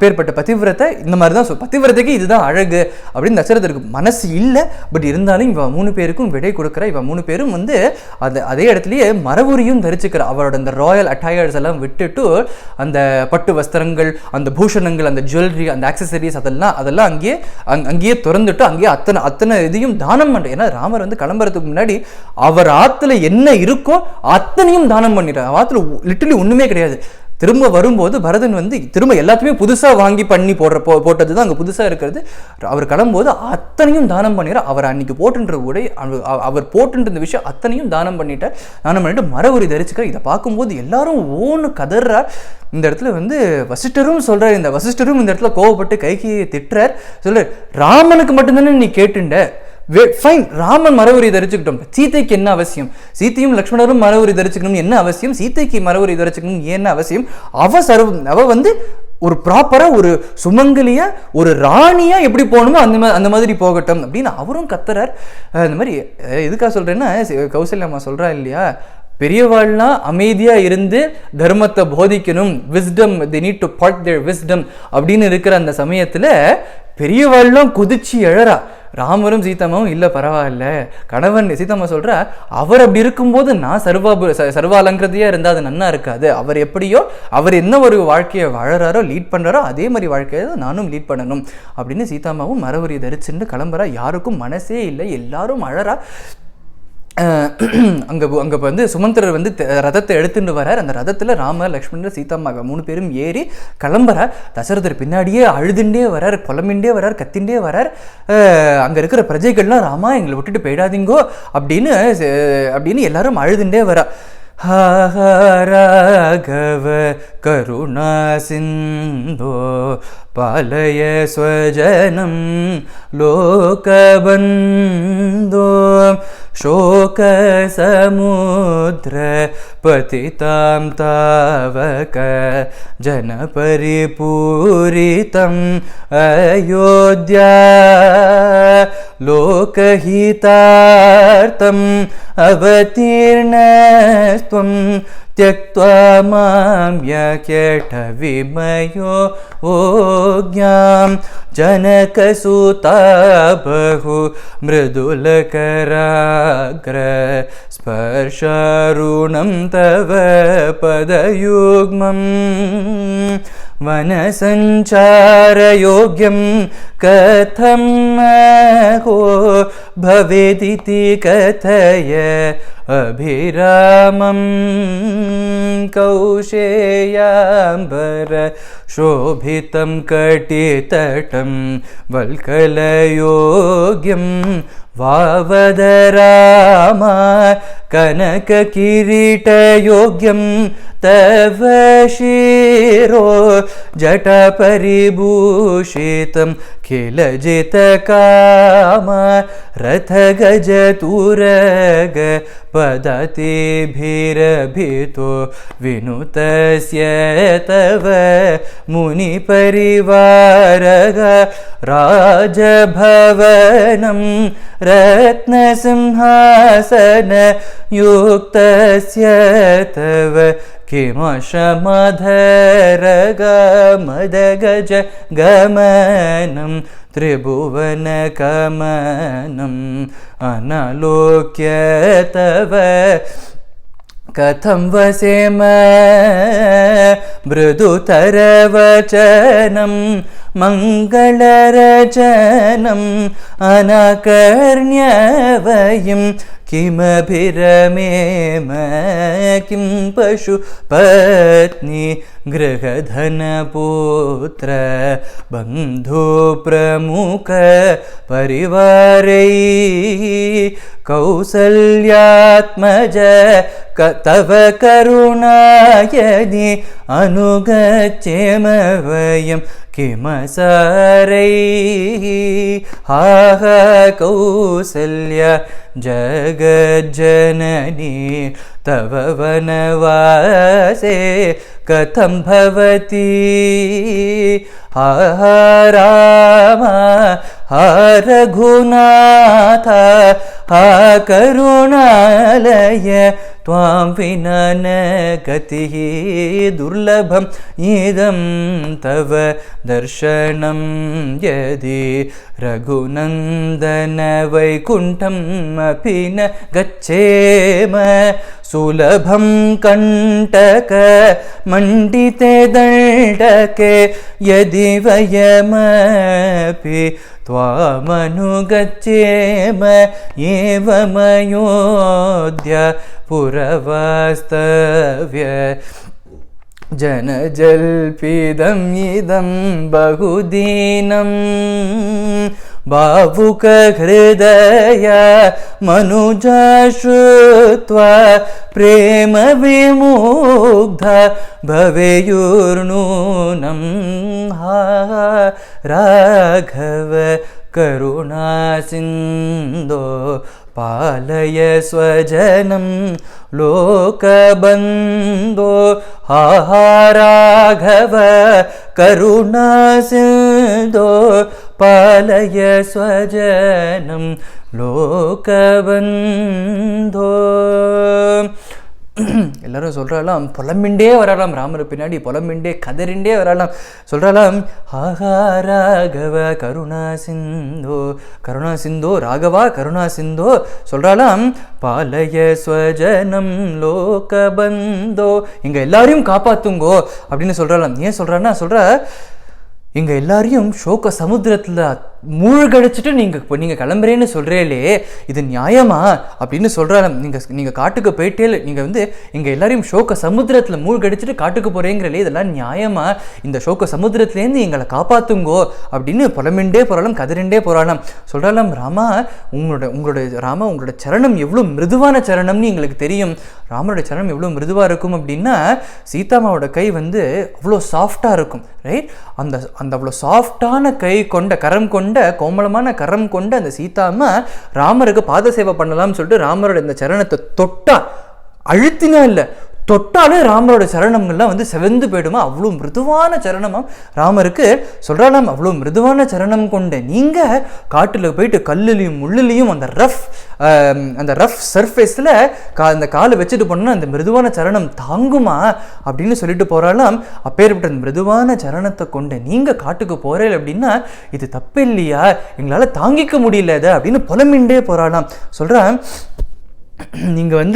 பேர்பட்ட பதிவிரத்தை இந்த மாதிரி தான் பதிவிரதைக்கு இதுதான் அழகு அப்படின்னு தசரதருக்கு மனசு இல்லை. பட் இருந்தாலும் இவ 3 பேருக்கும் விடை கொடுக்குறா. இவ 3 பேரும் வந்து அதே இடத்துலையே மரபுரியும் தரிச்சுக்கிறா. அவரோட அந்த ராயல் அட்டையர்ஸ் எல்லாம் விட்டுட்டு அந்த பட்டு வஸ்திரங்கள், அந்த பூஷணங்கள், அந்த ஜுவல்லரி, அந்த ஆக்சசரிஸ் அதெல்லாம் அங்கேயே திறந்துட்டு அங்கேயே அத்தனை இதையும் தானம் பண்ணுற. ஏன்னா ராமர் வந்து கிளம்புறதுக்கு முன்னாடி அவர் என்ன இருக்கோ அத்தனையும் தானம் பண்ணிட்டார். ஆத்துல லிட்டரலி ஒண்ணுமே கிடையாது. திரும்ப வரும்போது பரதன் வந்து திரும்ப எல்லாத்தையுமே புதுசா வாங்கி பண்ணி போட்டதுதான் அங்க புதுசா இருக்கிறது. அவர் கிளம்பும்போது அத்தனையும் தானம் பண்ணிடுறார். அவர் அன்னைக்கு போட்டுன்ற உடை, அவர் போட்டுன்ற விஷயம் அத்தனையும் தானம் பண்ணிட்டு மரவுரி தரிச்சுக்கிறார். இதை பார்க்கும்போது எல்லாரும் ஓன்னு கதறார். இந்த இடத்துல வந்து வசிஷ்டரும் சொல்றார். வசிஷ்டரும் இந்த இடத்துல கோவப்பட்டு கைகையை திட்டுறார். சொல்றார், ராமனுக்கு மட்டும்தானே நீ கேட்டுண்ட, ஃபைன், ராமன் மரவுரி தரிச்சுக்கிட்டோம், சீதைக்கு என்ன அவசியம்? சீத்தையும் லக்ஷ்மணரும் மரவுரி தரிச்சுக்கணும் என்ன அவசியம்? சீதைக்கு மரவுரி தரிச்சுக்கணும் என்ன அவசியம்? அவ வந்து ஒரு ப்ராப்பரா ஒரு சுமங்கலியா ஒரு ராணியா எப்படி போகணுமோ அந்த மாதிரி போகட்டும் அப்படின்னு அவரும் கத்துறார். இந்த மாதிரி எதுக்காக சொல்றேன்னா, கௌசல்யம்மா சொல்றா இல்லையா, பெரியவாள்னா அமைதியா இருந்து தர்மத்தை போதிக்கணும், wisdom, they need to part their wisdom அப்படின்னு இருக்கிற அந்த சமயத்துல பெரியவாள்லாம் குதிச்சு எழறா. ராமரும் சீதாமாவும் இல்லை பரவாயில்ல, கணவன் சீதாமா சொல்ற, அவர் அப்படி இருக்கும்போது நான் சர்வாலங்கிருதியா இருந்தால் அது நன்னா இருக்காது. அவர் எப்படியோ அவர் என்ன ஒரு வாழ்க்கையை வாழறாரோ லீட் பண்றாரோ அதே மாதிரி வாழ்க்கையை நானும் லீட் பண்ணணும் அப்படின்னு சீதாமாவும் மரவுரி தரிச்சுட்டு கிளம்புறா. யாருக்கும் மனசே இல்லை, எல்லாரும் அழறா. அங்கே வந்து சுமந்திரர் வந்து ரதத்தை எடுத்துட்டு வரார். அந்த ரதத்தில் ராமர், லக்ஷ்மணர், சீதாம்மா 3 பேரும் ஏறி கிளம்புறார். தசரதர் பின்னாடியே அழுதுண்டே வரார், புலம்பிண்டே வரார், கத்திண்டே வரார். அங்கே இருக்கிற பிரஜைகள்லாம், ராமா எங்களை விட்டுட்டு போயிடாதீங்கோ அப்படின்னு எல்லாரும் அழுதுண்டே வரா. ராகவ கருணா சிந்தோ பாலய ஸ்வஜனம் லோகபந்தோ शोक समुद्र पतितां तावक जन परिपूरितम् अयोध्या लोकहितार्थम् अवतीर्णस्त्वं त्यक्त्वा मां यकेटविमयो ओज्ञां जनकसुता बहु मृदुलकराग्र स्पर्शारुणं तव पदयुग्मम् वनसञ्चारयोग्यं कथं हो भवेदिति कथय अभिरामं कौशेयाम्बर शोभितं कटितटं वल्कलयोग्यं वावदरामा कनककिरीटयोग्यं तव शिरो जटपरिभूषितं खिलजितकाम रथगजतुरग पदतिभिरभितो विनुतस्य तव मुनिपरिवारग ராஜபவனம் ரத்னசிம்ஹாசன யுக்தஸ்ய தவ கிமஷமதரகமதகஜ கமனம் त्रिभुवनकमनम् अनलोक्य तव कथं वसेम मृदुतरवचनं मङ्गलरचनम् अनाकर्ण्यवयं किमभिरमेम किं पशुपत्नी गृहधनपुत्र बन्धुप्रमुख परिवारै कौसल्यात्मज तव करुणायदि अनुगच्छेम वयं किमसारैः हाह कौसल्य जगज्जननी तव वनवासे कथं भवति हा राम हा रघुनाथ हा करुणालय त्वां विना न गतिः दुर्लभं इदं तव दर्शनं यदि रघुनन्दन वैकुण्ठम् अपि न गच्छेम सुलभं कण्टक मण्डिते दण्डके यदि वयमपि त्वामनुगच्छेम एवमयोध्य पुरवास्तव्य जनजल्पिदम् इदं बहुदीनं भावुकहृदय मनुजा श्रुत्वा प्रेम विमुग्ध भवेयुर्नूनं हा राघव करुणासिन्धो पालय स्वजनं लोकबन्धो हा राघव करुणासिन्धो पालय स्वजनं लोकबन्धो. எல்லாரும் சொல்கிறாலாம், புலம்பிண்டே வரலாம், ராமர் பின்னாடி புலம்பிண்டே கதறிண்டே வரலாம். சொல்கிறாலாம், ஹாஹா ராகவ கருணா சிந்தோ, கருணா சிந்தோ ராகவா கருணா சிந்தோ. சொல்கிறாலாம், பாலய ஸ்வஜனம் லோகபந்தோ, இங்கே எல்லாரையும் காப்பாற்றுங்கோ அப்படின்னு சொல்கிறாலாம். ஏன் சொல்கிறான்னா, சொல்கிற இங்கே எல்லாரையும் சோக சமுத்திரத்தில் மூழ்கடிச்சிட்டு நீங்கள் கிளம்புறேன்னு சொல்கிறீங்களே, இது நியாயமா அப்படின்னு சொல்கிறாங்க. நீங்கள் காட்டுக்கு போயிட்டே நீங்கள் இங்கே எல்லாரையும் சோக சமுத்திரத்தில் மூழ்கடிச்சிட்டு காட்டுக்கு போகிறீங்களே, இதெல்லாம் நியாயமா? இந்த சோக சமுத்திரத்துலேருந்து எங்களை காப்பாற்றுங்கோ அப்படின்னு புலம்பிண்டே போகிறாலும் கதிரிண்டே போகிறாலாம். சொல்கிறாலாம், ராமா உங்களோட சரணம் எவ்வளோ மிருதுவான சரணம்னு எங்களுக்கு தெரியும். ராமரோட சரணம் எவ்வளோ மிருதுவாக இருக்கும் அப்படின்னா, சீதாமாவோட கை அவ்வளோ சாஃப்டாக இருக்கும், ரைட்? அந்த அவ்வளோ சாஃப்டான கை கொண்ட கரம் கொண்ட கோமளமான கரம் கொண்ட அந்த சீதாமா ராமருக்கு பாத சேவை பண்ணலாம்னு சொல்லிட்டு ராமரோட இந்த சரணத்தை தொட்டா, அழுத்தினா இல்லை, தொட்டாலே ராமரோட சரணங்கள்லாம் செவந்து போயிடுமா, அவ்வளோ மிருதுவான சரணமாம் ராமருக்கு. சொல்கிறாலாம், அவ்வளோ மிருதுவான சரணம் கொண்ட நீங்கள் காட்டில் போயிட்டு கல்லுலையும் முள்ளுலையும் அந்த ரஃப் சர்ஃபேஸில் அந்த காலை வச்சுட்டு போனோன்னா அந்த மிருதுவான சரணம் தாங்குமா அப்படின்னு சொல்லிட்டு போகிறாலாம். அப்பேற்பட்ட அந்த மிருதுவான சரணத்தை கொண்ட நீங்கள் காட்டுக்கு போகிறேன் அப்படின்னா இது தப்பு இல்லையா, எங்களால் தாங்கிக்க முடியல அதை அப்படின்னு புலம்பிண்டே போகிறாலாம். சொல்கிறேன், நீங்கள்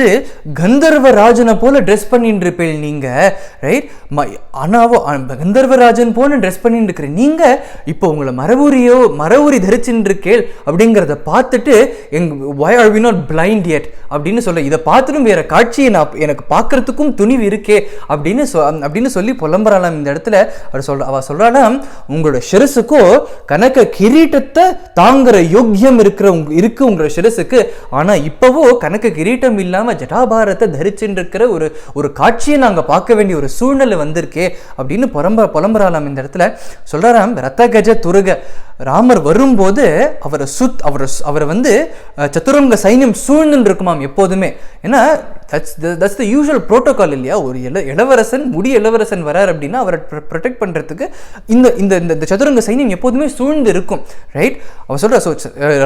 கந்தர்வராஜனை போல ட்ரெஸ் பண்ணிட்டு இருப்பீங்க நீங்கள், ரைட்? கந்தர்வராஜன் போல ட்ரெஸ் பண்ணிட்டு இருக்கிற நீங்கள் இப்போ உங்களை மரவுரி தரிச்சுட்டு இருக்கேள் அப்படிங்கிறத பார்த்துட்டு why are we not blind yet அப்படின்னு சொல்ல, இதை பார்த்துட்டும் வேற காட்சியை எனக்கு பார்க்கறதுக்கும் துணிவு இருக்கே அப்படின்னு சொல்லி புலம்புறாளாம். இந்த இடத்துல அவ சொல்றாளாம், உங்களோட சிரசுக்கோ கனக கிரீட்டத்தை தாங்குற யோக்கியம் இருக்கு உங்களோட சிரசுக்கு, ஆனா இப்பவோ கனக கிரீட்டம் இல்லாம ஜடாபாரத்தை தரிச்சுட்டு இருக்கிற ஒரு காட்சியை நாங்க பார்க்க வேண்டிய ஒரு சூழ்நிலை வந்திருக்கே அப்படின்னு புலம்புறாளாம். இந்த இடத்துல சொல்றாராம், ரத்த கஜ துருக, ராமர் வரும்போது அவரை சத்துரங்க சைன்யம் சூழ்ந்து இருக்குமாம் எப்போதுமே. ஏன்னா தட்ஸ் த யூஷுவல் ப்ரோட்டோகால் இல்லையா? ஒரு இளவரசன் இளவரசன் வரார் அப்படின்னா அவரை ப்ரொடெக்ட் பண்ணுறதுக்கு இந்த இந்த இந்த சதுரங்க சைன்யம் எப்போதுமே சூழ்ந்து இருக்கும், ரைட்? அவர் சொல்கிற, ஸோ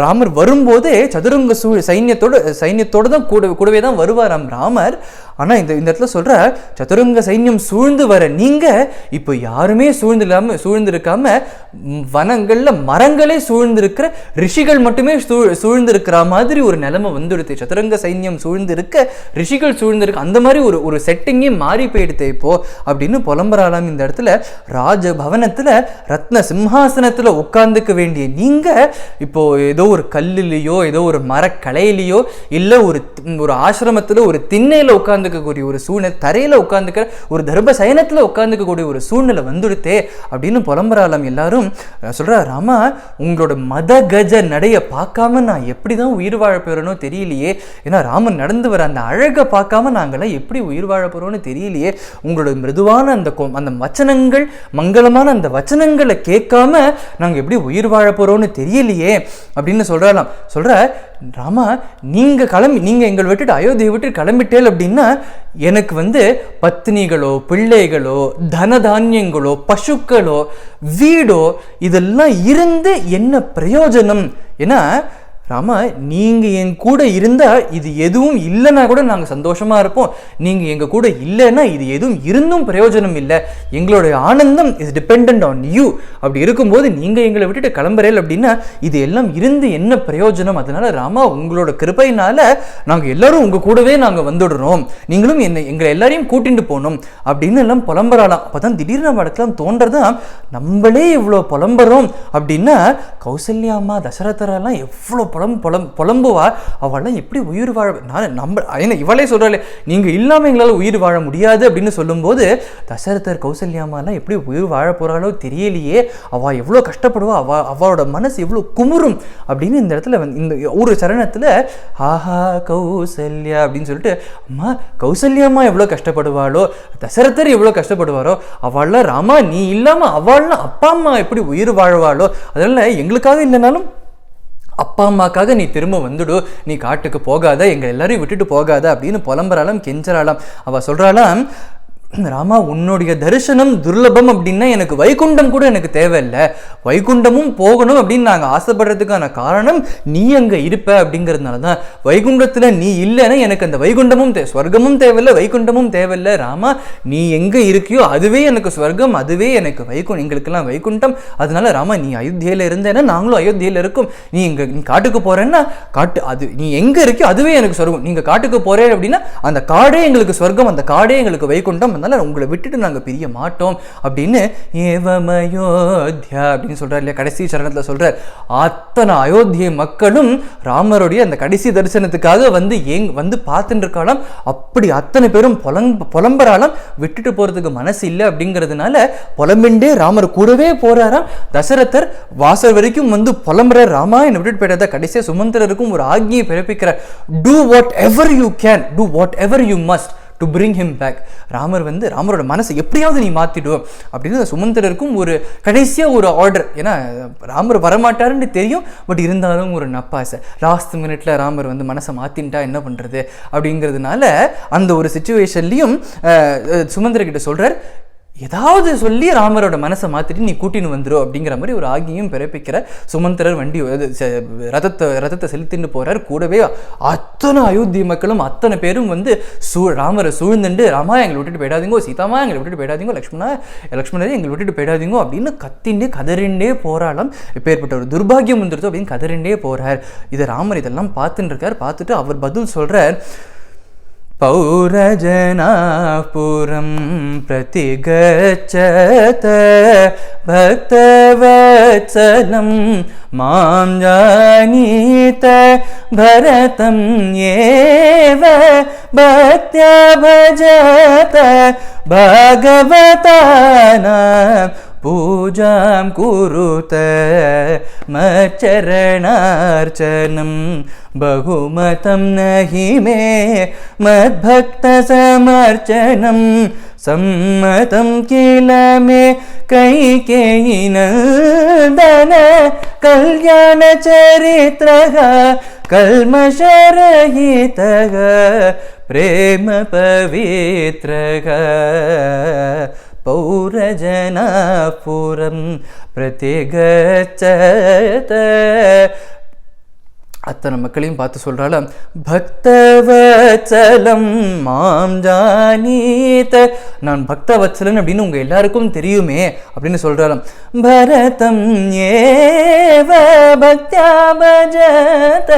ராமர் வரும்போதே சதுரங்க சைன்யத்தோடு தான் கூடவே தான் வருவாராம் ராமர். ஆனால் இந்த இடத்துல சொல்கிற சதுரங்க சைன்யம் சூழ்ந்து வர நீங்கள் இப்போ யாருமே சூழ்ந்திருக்காம வனங்களில் மரங்களே சூழ்ந்திருக்கிற ரிஷிகள் மட்டுமே சூழ்ந்திருக்கிற மாதிரி ஒரு நிலைமை வந்துடுது. சதுரங்க சைன்யம் சூழ்ந்திருக்க ரிஷிகள் சூழ்ந்திருக்க அந்த மாதிரி ஒரு செட்டிங்கே மாறி போயிடுது இப்போ அப்படின்னு புலம்புறாலாம். இந்த இடத்துல ராஜபவனத்தில் ரத்ன சிம்ஹாசனத்தில் உட்கார்ந்துக்க வேண்டிய நீங்கள் இப்போ ஏதோ ஒரு கல்லுலேயோ ஏதோ ஒரு மரக்கலையிலையோ இல்லை ஒரு ஆசிரமத்தில் ஒரு திண்ணையில் உட்காந்துக்கக்கூடிய ஒரு சூழ்நிலை, தரையில் உட்காந்துக்கிற ஒரு தர்ப சயனத்தில் உட்காந்துக்கக்கூடிய ஒரு சூழ்நிலை வந்துடுத்தே அப்படின்னு புலம்புறாலாம். எல்லாரும் சொல்கிறா, ராமா உங்களோட மத கஜ நடைய பார்க்காம நான் எப்படி தான் உயிர் வாழ போகிறேனோ தெரியலையே. ஏன்னா ராமன் நடந்து வர அந்த அழகை பார்க்காம நாங்களாம் எப்படி உயிர் வாழ போகிறோன்னு தெரியலையே. உங்களோட மிருதுவான அந்த வச்சனங்கள், மங்களமான அந்த வச்சனங்களை கேட்காம நாங்கள் எப்படி உயிர் வாழ போகிறோன்னு தெரியலையே அப்படின்னு சொல்கிற ராமா, நீங்கள் எங்களை விட்டுட்டு அயோத்தியை விட்டு கிளம்பிட்டேல் அப்படின்னா எனக்கு பத்னிகளோ பிள்ளைகளோ தனதானியங்களோ பசுக்களோ வீடோ இதெல்லாம் இருந்து என்ன பிரயோஜனம்? ஏன்னா ராமா, நீங்கள் என் கூட இருந்தால் இது எதுவும் இல்லைன்னா கூட நாங்கள் சந்தோஷமாக இருப்போம். நீங்கள் எங்கள் கூட இல்லைன்னா இது எதுவும் இருந்தும் பிரயோஜனம் இல்லை. எங்களுடைய ஆனந்தம் இஸ் டிபெண்ட் ஆன் யூ. அப்படி இருக்கும்போது நீங்கள் எங்களை விட்டுட்டு கிளம்புறேன் அப்படின்னா இது எல்லாம் இருந்து என்ன பிரயோஜனம்? அதனால ராமா, உங்களோட கிருபையினால நாங்கள் எல்லாரும் உங்கள் கூடவே நாங்கள் வந்துடுறோம், நீங்களும் எங்களை எல்லாரையும் கூட்டிட்டு போகணும் அப்படின்னு எல்லாம் புலம்புறாலாம். அப்போ தான் திடீர்னு நம்ம இடத்துல தோன்றதான், நம்மளே இவ்வளோ புலம்புறோம் அப்படின்னா கௌசல்யாம்மா தசரதரெல்லாம் எவ்வளோ புலம்புவா, அவெல்லாம் எப்படி உயிர் வாழ ஏன்னா இவளே சொல்றாளே நீங்க இல்லாம எங்களால் உயிர் வாழ முடியாது அப்படின்னு சொல்லும்போது தசரதர் கௌசல்யாமாலாம் எப்படி உயிர் வாழ போறாளோ தெரியலையே, அவ எவ்வளோ கஷ்டப்படுவா, அவளோட மனசு எவ்வளோ குமுறும் அப்படின்னு இந்த இடத்துல இந்த ஒரு சரணத்துல ஆஹா கௌசல்யா அப்படின்னு சொல்லிட்டு, அம்மா கௌசல்யாமா எவ்வளோ கஷ்டப்படுவாளோ, தசரதர் எவ்வளோ கஷ்டப்படுவாரோ, அவள்லாம் ராமா நீ இல்லாம அவள்லாம் அப்பா அம்மா எப்படி உயிர் வாழ்வாளோ, அதனால எங்களுக்காக இல்லைனாலும் அப்பா அம்மாக்காக நீ திரும்ப வந்துடு, நீ காட்டுக்கு போகாத, எங்கள் எல்லாரையும் விட்டுட்டு போகாத அப்படின்னு புலம்புறாளாம், கெஞ்சறாளாம். அவள் சொல்கிறாளாம், ராமா உன்னுடைய தரிசனம் துர்லபம் அப்படின்னா எனக்கு வைகுண்டம் கூட எனக்கு தேவையில்லை, வைகுண்டமும் போகணும் அப்படின்னு நாங்கள் ஆசைப்படுறதுக்கான காரணம் நீ அங்கே இருப்ப அப்படிங்கிறதுனால தான். வைகுண்டத்தில் நீ இல்லைன்னா எனக்கு அந்த வைகுண்டமும் ஸ்வர்க்கமும் தேவையில்லை, வைகுண்டமும் தேவையில்லை. ராமா நீ எங்கே இருக்கியோ அதுவே எனக்கு ஸ்வர்க்கம், அதுவே எனக்கு எங்களுக்கெல்லாம் வைகுண்டம். அதனால ராமா நீ அயோத்தியில் இருந்தேன்னா நாங்களும் அயோத்தியில் இருக்கோம், நீ காட்டுக்கு போறேன்னா அது நீ எங்கே இருக்கியோ அதுவே எனக்கு ஸ்வர்க்கம், நீங்கள் காட்டுக்கு போறேன் அப்படின்னா அந்த காடே எங்களுக்கு ஸ்வர்க்கம், அந்த காடே எங்களுக்கு வைகுண்டம், உங்களை விட்டுட்டு நாங்க பிரிய மாட்டோம் அப்படின்னு ஏவமயோத்யா அப்படின்னு சொல்றாரு இல்லையா, கடைசி சரணத்துல சொல்றார். அத்தனை அயோத்தியை மக்களும் ராமருடைய அந்த கடைசி தரிசனத்துக்காக வந்து பார்த்துட்டு இருக்காளாம். அப்படி அத்தனை பேரும் புலம்புறாளாம், விட்டுட்டு போறதுக்கு மனசு இல்லை அப்படிங்கிறதுனால புலம்பிண்டே ராமர் கூடவே போறாராம். தசரதர் வாசல் வரைக்கும் புலம்புற ராமா என்னை விட்டுட்டு போயிட்டா. கடைசியா சுமந்திரருக்கும் ஒரு ஆக்ஞையை பிறப்பிக்கிறார், do whatever you can, do whatever you must to bring him back. ராமரோட மனசை எப்படியாவது நீ மாத்திடும் அப்படின்னு சுமந்திரருக்கும் ஒரு கடைசியா ஒரு ஆர்டர். ஏன்னா ராமர் வரமாட்டாருன்னு தெரியும், பட் இருந்தாலும் ஒரு நப்பாசை, லாஸ்ட் மினிட்ல ராமர் மனசை மாத்தின்ட்டா என்ன பண்றது அப்படிங்கிறதுனால அந்த ஒரு சிச்சுவேஷன்லையும் சுமந்திரகிட்ட சொல்றார், ஏதாவது சொல்லி ராமரோட மனசை மாத்திட்டு நீ கூட்டின்னு வந்துடும் அப்படிங்கிற மாதிரி ஒரு ஆகியும் பிறப்பிக்கிற. சுமந்திரர் ரதத்தை செலுத்தின்னு போறார். கூடவே அத்தனை அயோத்தி மக்களும் அத்தனை பேரும் ராமரை சூழ்ந்துண்டு, ராமா எங்களை விட்டுட்டு போயிடாதீங்கோ, சீதாமா எங்களை விட்டுட்டு போயிடாதீங்கோ, லக்ஷ்மணரே எங்களை விட்டுட்டு போயிடாதீங்கோ அப்படின்னு கத்திண்டே கதறிண்டே போராளம். இப்பேற்பட்ட ஒரு துர்பாகியம் வந்துருத்தோ அப்படின்னு கதறிண்டே போறார். இதை ராமர் இதெல்லாம் பார்த்துட்டு இருக்கார். பார்த்துட்டு அவர் பதில் சொல்றார், பௌரஜனாபுரம் பிரதிகச்சத பக்தவத்சலம் மாம் ஜானீத பரதம் ஏவ பக்த்யா பஜத பகவதானாம் பூஜாம் குருத மச்சரணார்ச்சனம் பகுமதம் நஹி மே மத்பக்த சமர்ச்சனம் சம்மதம் கில மே கைகேயி நந்தன கல்யாண சரித்ரஹ கல்மஷரஹிதஹ प्रेम पवित्रः पौरजनापुरं प्रतिगच्छत. அத்தனை மக்களையும் பார்த்து சொல்கிறாள், பக்தவத்சலம் மாம் ஜானீத, நான் பக்தவத்சலன் அப்படின்னு உங்கள் எல்லாருக்கும் தெரியுமே அப்படின்னு சொல்கிறாள். பரதம் ஏவ பக்த்யா பஜத,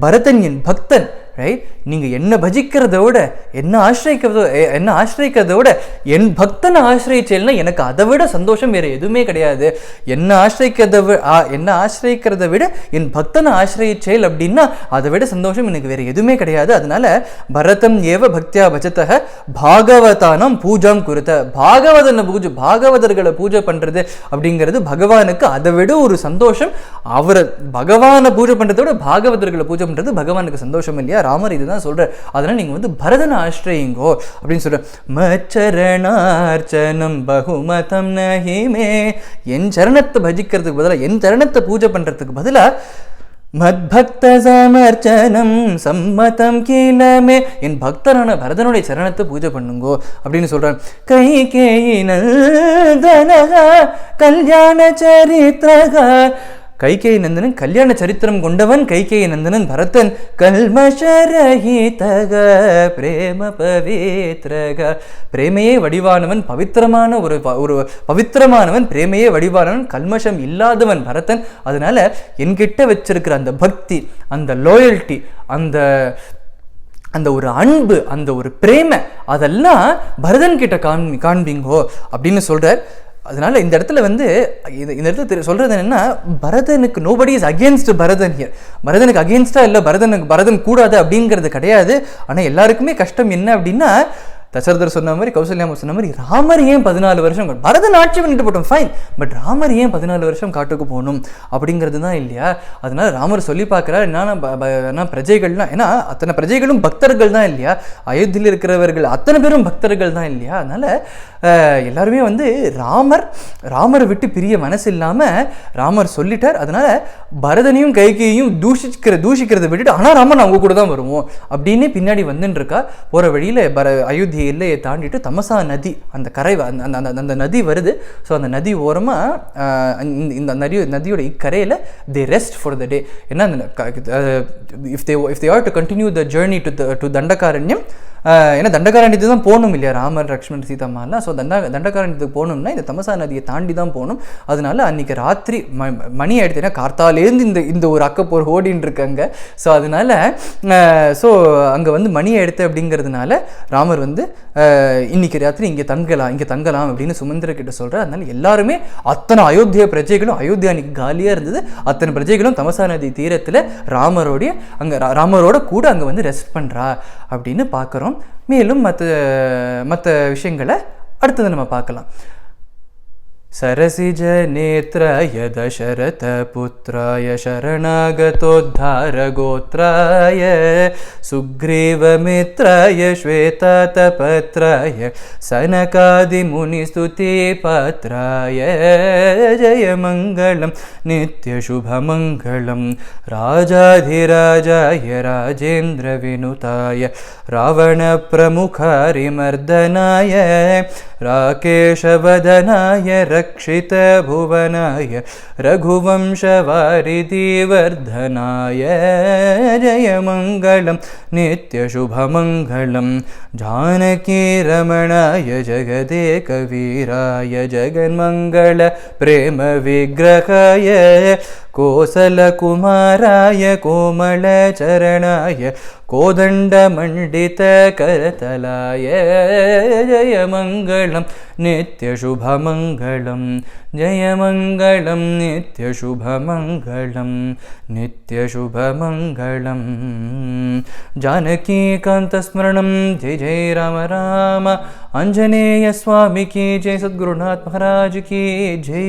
பரதன் என் பக்தன், ரைட்? நீங்கள் என்ன பஜிக்கிறத விட என்ன ஆசிரியக்கிறத விட என் பக்தனை ஆசிரியச்சேல்னா எனக்கு அதை விட சந்தோஷம் வேறு எதுவுமே கிடையாது. என்ன ஆசிரியக்கிறத விட என் பக்தனை ஆசிரியச்சேல் அப்படின்னா அதை விட சந்தோஷம் எனக்கு வேறு எதுவுமே கிடையாது. அதனால பரதம் ஏவ பக்தியா பஜதக பாகவதானம் பூஜாம் குருத்த, பாகவதர்களை பூஜை பண்ணுறது அப்படிங்கிறது பகவானுக்கு அதை விட ஒரு சந்தோஷம். அவரை பகவானை பூஜை பண்ணுறதை விட பாகவதர்களை பூஜை பண்ணுறது பகவானுக்கு சந்தோஷம் இல்லையா? ராமர் இதுதான் சொல்றார். அதனால நீங்க வந்து பரதனை ஆசிரியங்கோ அப்படின்னு சொல்ற. மச்சரணார்ச்சனம் பகுமதம் நஹிமே, என் சரணத்தை பஜிக்கிறதுக்கு பதிலாக என் சரணத்தை பூஜை பண்றதுக்கு பதிலாக மத்பக்த சமர்ச்சனம் சம்மதம் கீழமே, என் பக்தரான பரதனுடைய சரணத்தை பூஜை பண்ணுங்கோ அப்படின்னு சொல்றான். கைகேயி நந்தனக கல்யாண சரித்திரக, கைகேயி நந்தனன் கல்யாண சரித்திரம் கொண்டவன் கைகேயி நந்தனன் பரதன். கல்மஷரஹிதக பிரேம பவித்ரக, பிரேமையே வடிவானவன், பவித்திரமான ஒரு பவித்திரமானவன், பிரேமையே வடிவானவன், கல்மஷம் இல்லாதவன் பரதன். அதனால என்கிட்ட வச்சிருக்கிற அந்த பக்தி, அந்த லாயல்ட்டி, அந்த ஒரு அன்பு, அந்த ஒரு பிரேமை, அதெல்லாம் பரதன் கிட்ட காண்பீங்கோ அப்படின்னு சொல்றார். அதனால இந்த இடத்துல வந்து இந்த இடத்துல சொல்றது என்னன்னா, பரதனுக்கு nobody is against Bharathan here. பரதனுக்கு அகேன்ஸ்டா இல்லை, பரதன் கூடாது அப்படிங்கிறது கிடையாது. ஆனால் எல்லாருக்குமே கஷ்டம் என்ன அப்படின்னா, தசரதர் சொன்ன மாதிரி, கௌசல்யாமா சொன்ன மாதிரி, ராமர் ஏன் 14 வருஷம், பரதன் ஆட்சி பண்ணிட்டு போட்டோம் ஃபைன், பட் ராமர் ஏன் 14 வருஷம் காட்டுக்கு போகணும் அப்படிங்கிறது தான் இல்லையா? அதனால ராமர் சொல்லி பார்க்குறாரு, என்னன்னா பிரஜைகள்லாம், ஏன்னா அத்தனை பிரஜைகளும் பக்தர்கள் தான் இல்லையா? அயோத்தியில் இருக்கிறவர்கள் அத்தனை பேரும் பக்தர்கள் தான் இல்லையா? அதனால எல்லாருமே வந்து ராமரை விட்டு பிரிய மனசு இல்லாமல் ராமர் சொல்லிட்டார். அதனால பரதனையும் கைகையையும் தூஷிக்கிறத விட்டுட்டு, ஆனால் ராமன் அவங்க கூட தான் வருவோம் அப்படின்னு பின்னாடி வந்துட்டு இருக்கா. போகிற வழியில் அயோத்தி எல்லையை தாண்டிட்டு தமசா நதி, அந்த கரை, அந்த நதி வருது. ஸோ அந்த நதி ஓரமாக இந்த நதியோட இக்கரையில் தே ரெஸ்ட் ஃபார் த டே. ஏன்னா if they are to continue the journey to Dandakaranya, ஏன்னா தண்டகாரண்யத்துக்கு தான் போகணும் இல்லையா ராமர் லக்ஷ்மணன் சீதாமாலாம். ஸோ தண்டகாரண்யத்துக்கு போகணும்னா இந்த தமசா நதியை தாண்டி தான் போகணும். அதனால அன்றைக்கி ராத்திரி மணி ஆகிடுது, ஏன்னா கார்த்தாலேருந்து இந்த ஒரு அக்கப்போர் ஓடின்னு இருக்காங்க. ஸோ அதனால அங்கே வந்து மணி ஆகிடுது அப்படிங்கிறதுனால ராமர் வந்து இன்னைக்கு ராத்திரி இங்கே தங்கலாம் அப்படின்னு சுமந்திரக்கிட்ட சொல்கிறார். அதனால எல்லாருமே, அத்தனை அயோத்தியா பிரஜைகளும், அயோத்தியா அன்னைக்கு காலியாக இருந்தது, அத்தனை பிரஜைகளும் தமசா நதி தீரத்தில் ராமரோட கூட அங்கே வந்து ரெஸ்ட் பண்ணுறா அப்படின்னு பார்க்குறோம். மேலும் மற்ற விஷயங்களை அடுத்தது நம்ம பார்க்கலாம். सरसिज नेत्राय दशरथ पुत्राय शरणागतोद्धार गोत्राय सुग्रीवमित्राय श्वेतातपत्राय सनकादिमुनिस्तुतिपत्राय जयमङ्गलं नित्यशुभमङ्गलं राजाधिराजाय राजेन्द्रविनुताय रावणप्रमुखारिमर्दनाय राकेशवदनाय रक्षितभुवनाय रघुवंशवारिधिवर्धनाय जयमङ्गलं नित्यशुभमङ्गलं जानकीरमणाय जगदेकवीराय जगन्मङ्गल प्रेमविग्रहाय कोसलकुमाराय कोमलचरणाय कोदण्डमण्डितकरतलाय जयमङ्गलं नित्यशुभमङ्गलं जयमङ्गलं नित्यशुभमङ्गलं नित्यशुभमङ्गलं जानकीकान्तस्मरणं जय जय राम राम आञ्जनेय स्वामी की जय सद्गुरुनाथ महाराज की जय।